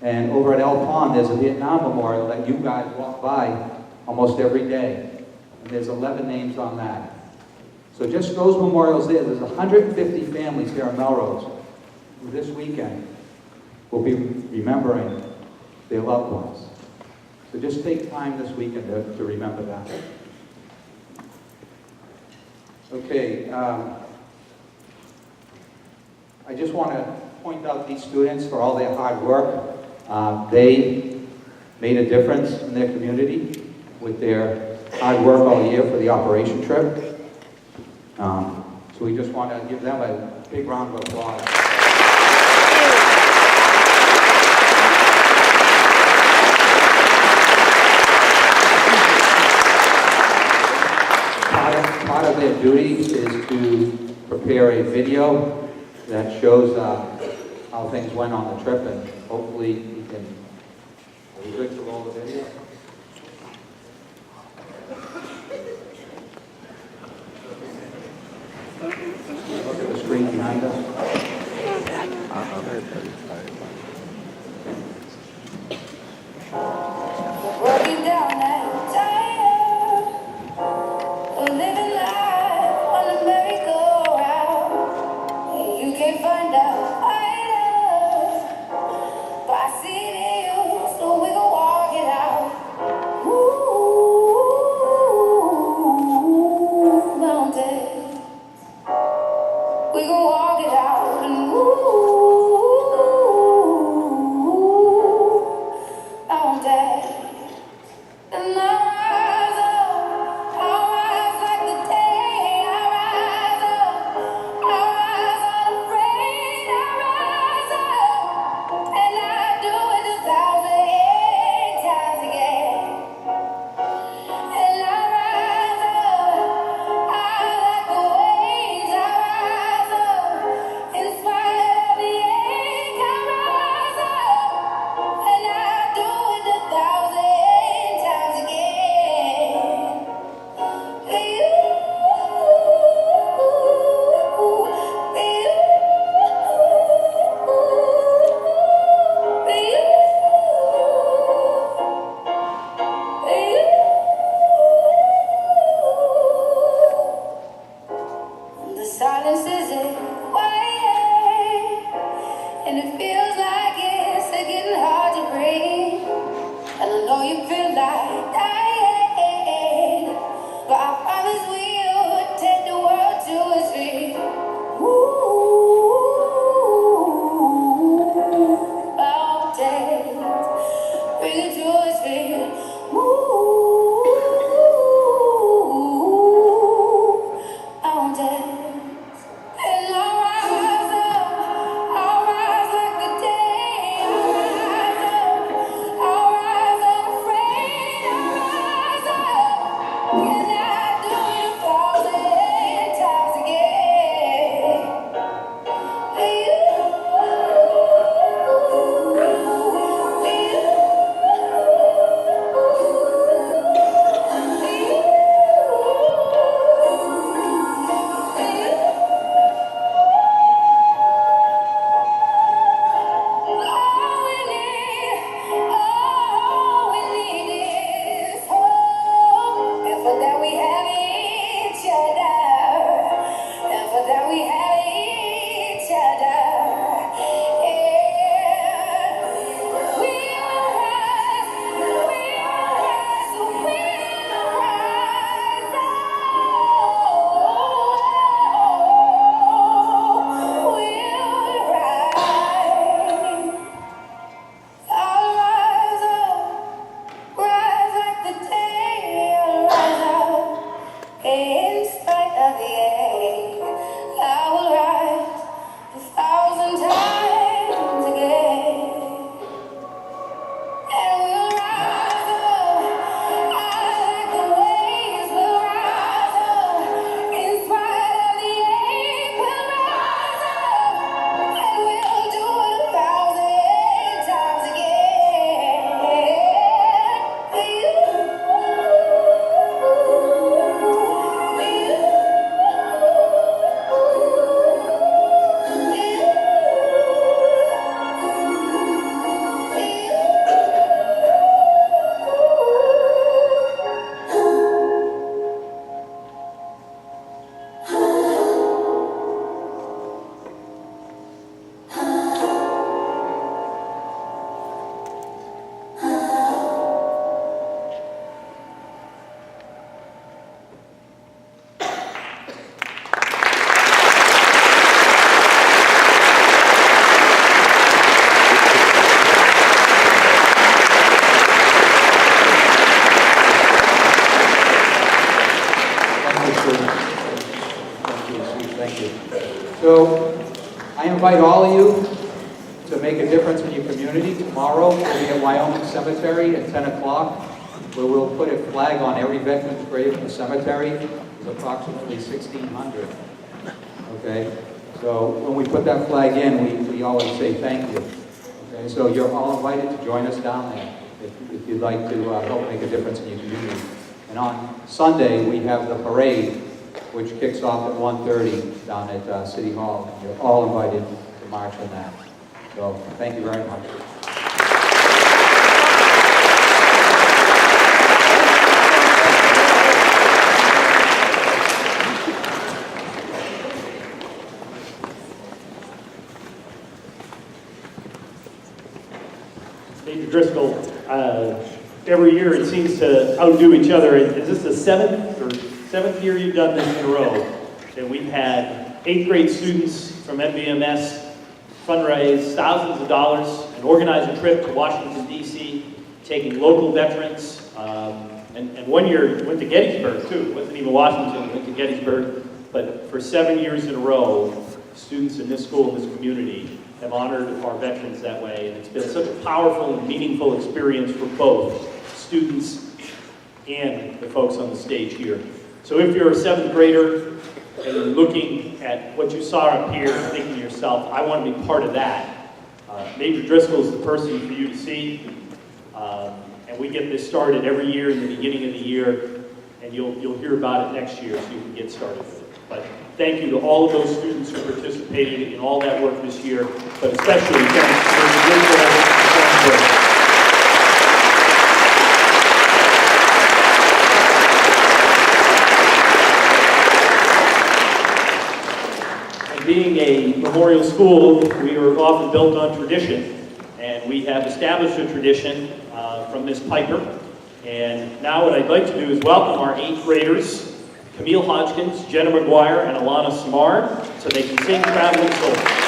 And over at El Pond, there's a Vietnam Memorial that you guys walk by almost every day. And there's 11 names on that. So just those memorials there's 150 families here in Melrose who this weekend will be remembering their loved ones. So just take time this weekend to remember that. Okay, I just want to point out these students for all their hard work. They made a difference in their community with their hard work all year for the operation trip. So we just want to give them a big round of applause. Part of their duties is to prepare a video that shows how things went on the trip, and hopefully we can. Are we good to roll the video? Look at the screen behind us. Walking down that tire, living life on a merry-go-round. You can't find a fighter by seeing you, so we gon' walk it out. Ooh, mountains, we gon' walk it out, and mountains. And I rise like the day. I rise unafraid. I rise up, and I do it 1,008 times again. And I rise up, I like the waves. I rise up, silence isn't quiet, and it feels like it's getting hard to breathe. And I know you feel like dying, but I promise we'll take the world to its feet. Ooh, mountains, bring it to its feet. Ooh, mountains. And I'll rise like the day. I'll rise unafraid. I'll rise up. Can I do it 1,000 times again? All we need is hope, and for that we have each other, and for that we have each other. Yeah, we'll rise, we'll rise, we'll rise. I'll rise up, rise like the day. I'll rise up in spite of the ache. I will rise 1,000 times again. And we'll rise up, like the waves. We'll rise up in spite of the ache. We'll rise up, and we'll do it 1,000 times again. Thank you. So I invite all of you to make a difference in your community. Tomorrow we'll be at Wyoming Cemetery at 10 o'clock, where we'll put a flag on every veteran's grave in the cemetery. There's approximately 1,600. Okay? So when we put that flag in, we always say thank you. Okay? So you're all invited to join us down there if you'd like to help make a difference in your community. And on Sunday, we have the parade, which kicks off at 1:30 down at City Hall. You're all invited to march in that. So thank you very much. Major Driscoll, every year it seems to outdo each other. Is this the seventh year you've done this in a row? And we've had 8th grade students from MVMMS fundraise thousands of dollars and organize a trip to Washington, D.C., taking local veterans. And one year went to Gettysburg, too. It wasn't even Washington, went to Gettysburg. But for 7 years in a row, students in this school, in this community, have honored our veterans that way. And it's been such a powerful and meaningful experience for both students and the folks on the stage here. So if you're a 7th grader and you're looking at what you saw up here and thinking to yourself, I want to be part of that, Major Driscoll is the person for you to see. And we get this started every year in the beginning of the year, and you'll hear about it next year so you can get started with it. But thank you to all of those students who participated in all that work this year, but especially thanks to Mr. Driscoll. being a memorial school, we are often built on tradition, and we have established a tradition from Ms. Piper. And now what I'd like to do is welcome our 8th graders, Camille Hodgkins, Jenna McGuire, and Alana Samard, so they can sing Traveling Soul.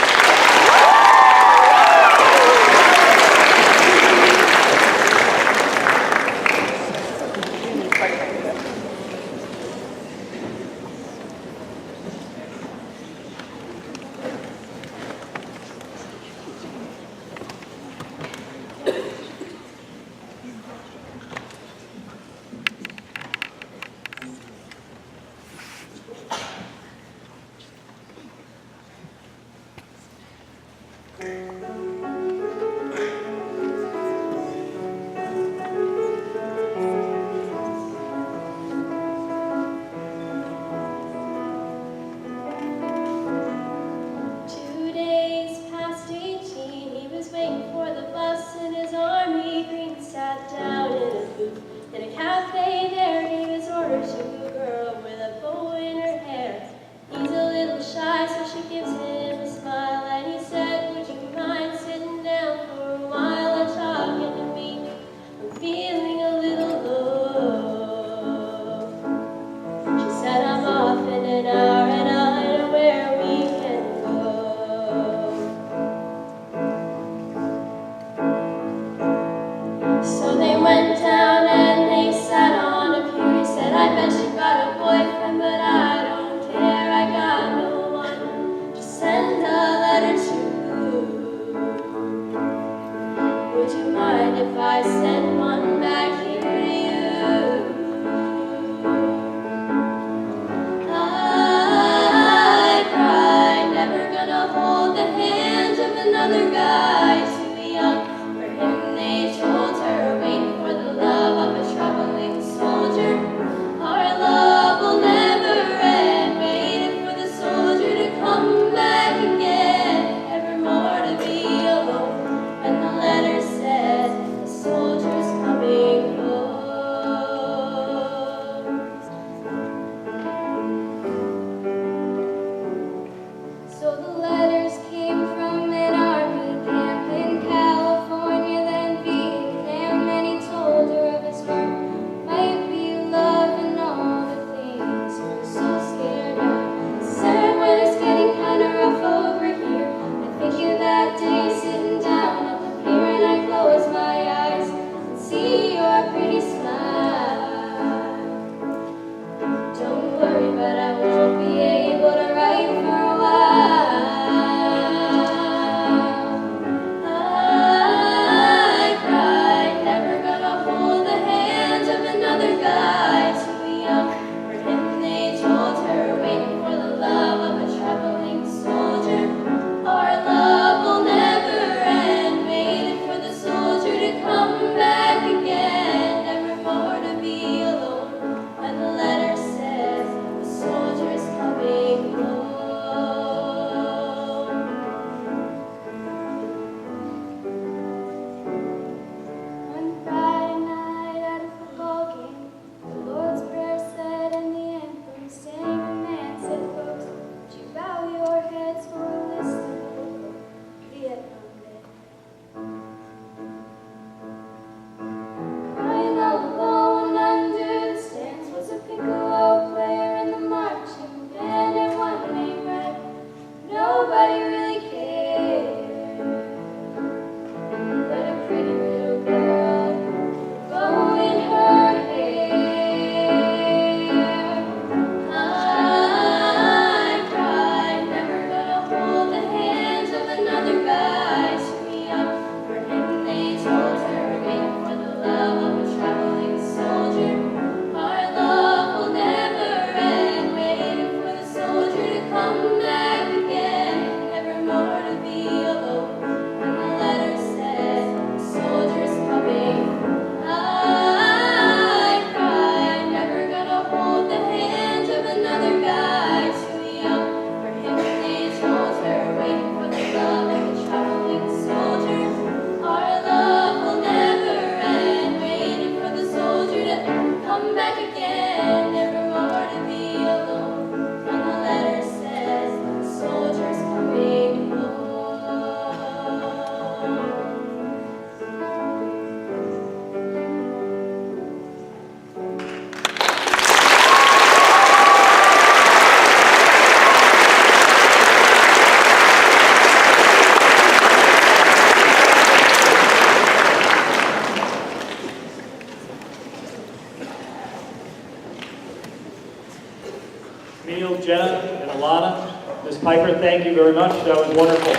Alana, Ms. Piper, thank you very much. That was wonderful.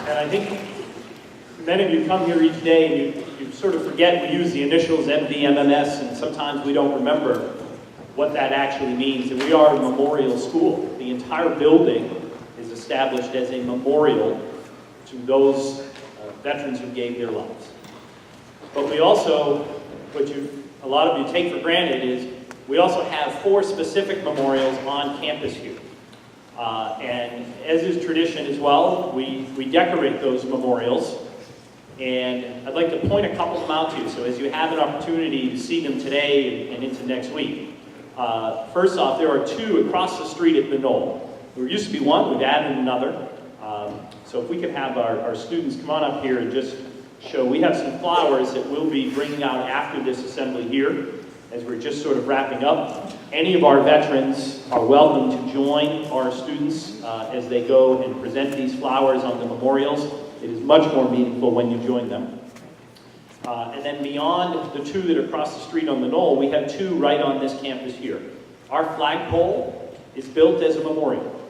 And I think many of you come here each day and you sort of forget we use the initials MVMMS, and sometimes we don't remember what that actually means. And we are a memorial school. The entire building is established as a memorial to those veterans who gave their lives. But we also, a lot of you take for granted, is we also have 4 specific memorials on campus here. And as is tradition as well, we decorate those memorials. And I'd like to point a couple of them out to you. So as you have an opportunity to see them today and into next week. First off, there are 2 across the street at the Knoll. There used to be 1, we've added another. So if we could have our students come on up here and just show, we have some flowers that we'll be bringing out after this assembly here, as we're just sort of wrapping up. Any of our veterans are welcome to join our students as they go and present these flowers on the memorials. It is much more meaningful when you join them. And then beyond the 2 that are across the street on the Knoll, we have 2 right on this campus here. Our flagpole is built as a memorial.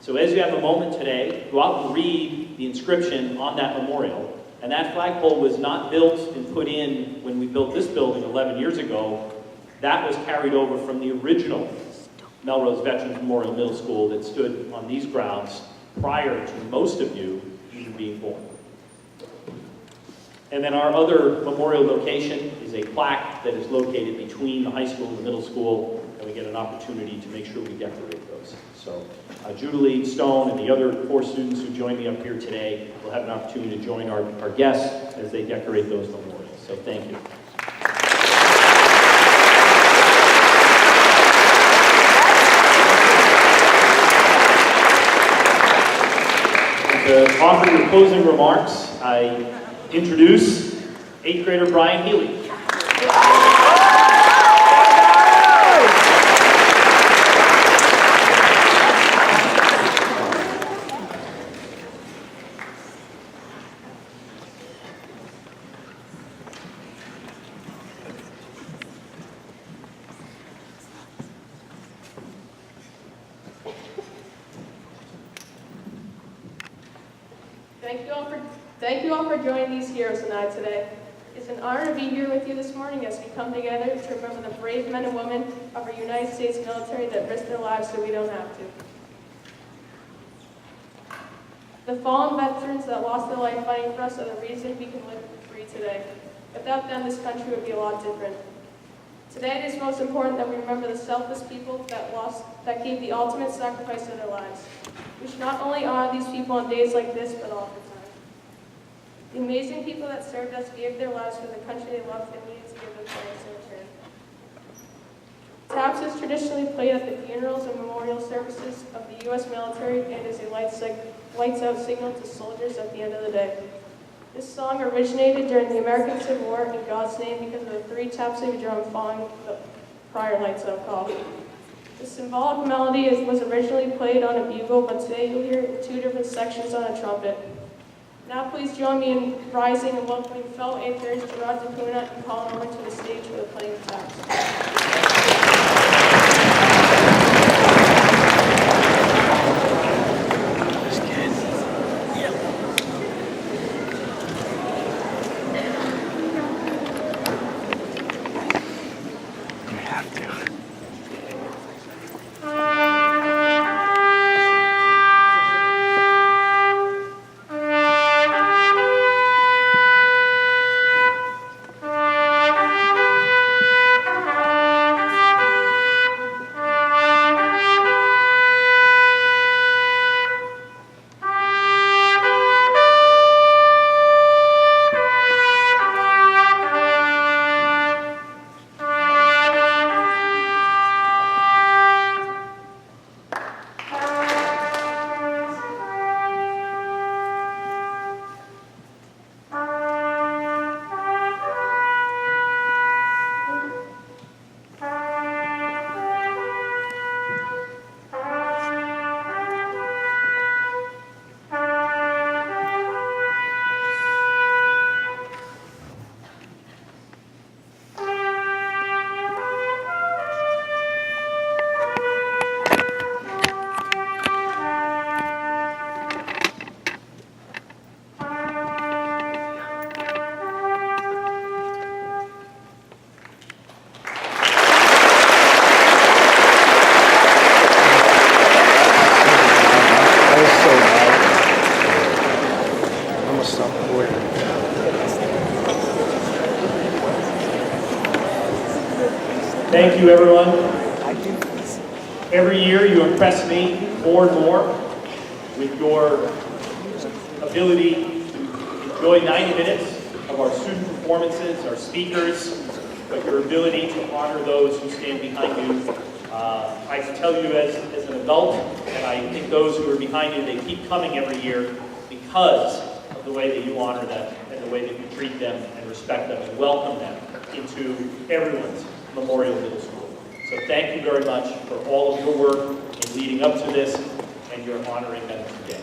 So as you have a moment today, go out and read the inscription on that memorial. And that flagpole was not built and put in when we built this building 11 years ago. That was carried over from the original Melrose Veterans Memorial Middle School that stood on these grounds prior to most of you even being born. And then our other memorial location is a plaque that is located between the high school and the middle school, and we get an opportunity to make sure we decorate those. So Judalee Stone and the other 4 students who joined me up here today will have an opportunity to join our guests as they decorate those memorials. So thank you. To offer your closing remarks, I introduce 8th grader Brian Healy. Thank you all for joining these heroes and I today. It's an honor to be here with you this morning as we come together to remember the brave men and women of our United States military that risked their lives so we don't have to. The fallen veterans that lost their life fighting for us are the reason we can live free today. Without them, this country would be a lot different. Today, it is most important that we remember the selfless people that gave the ultimate sacrifice of their lives. We should not only honor these people on days like this, but all the time. The amazing people that served us gave their lives for the country they loved and needed to give them thanks in return. Taps is traditionally played at the funerals and memorial services of the U.S. military and is a lights out signal to soldiers at the end of the day. This song originated during the American Civil War in God's name because of the 3 taps of a drum following the prior lights out call. The symbolic melody was originally played on a bugle, but today you'll hear it in 2 different sections on a trumpet. Now please join me in rising and welcoming fellow 8th graders Gerard DePuna and Colin over to the stage for the playing of taps. Thank you, everyone. Every year you impress me more and more with your ability to enjoy 90 minutes of our student performances, our speakers, but your ability to honor those who stand behind you. I can tell you as an adult, and I think those who are behind you, they keep coming every year because of the way that you honor them and the way that you treat them and respect them and welcome them into everyone's Memorial Middle School. So thank you very much for all of your work in leading up to this and your honoring them today.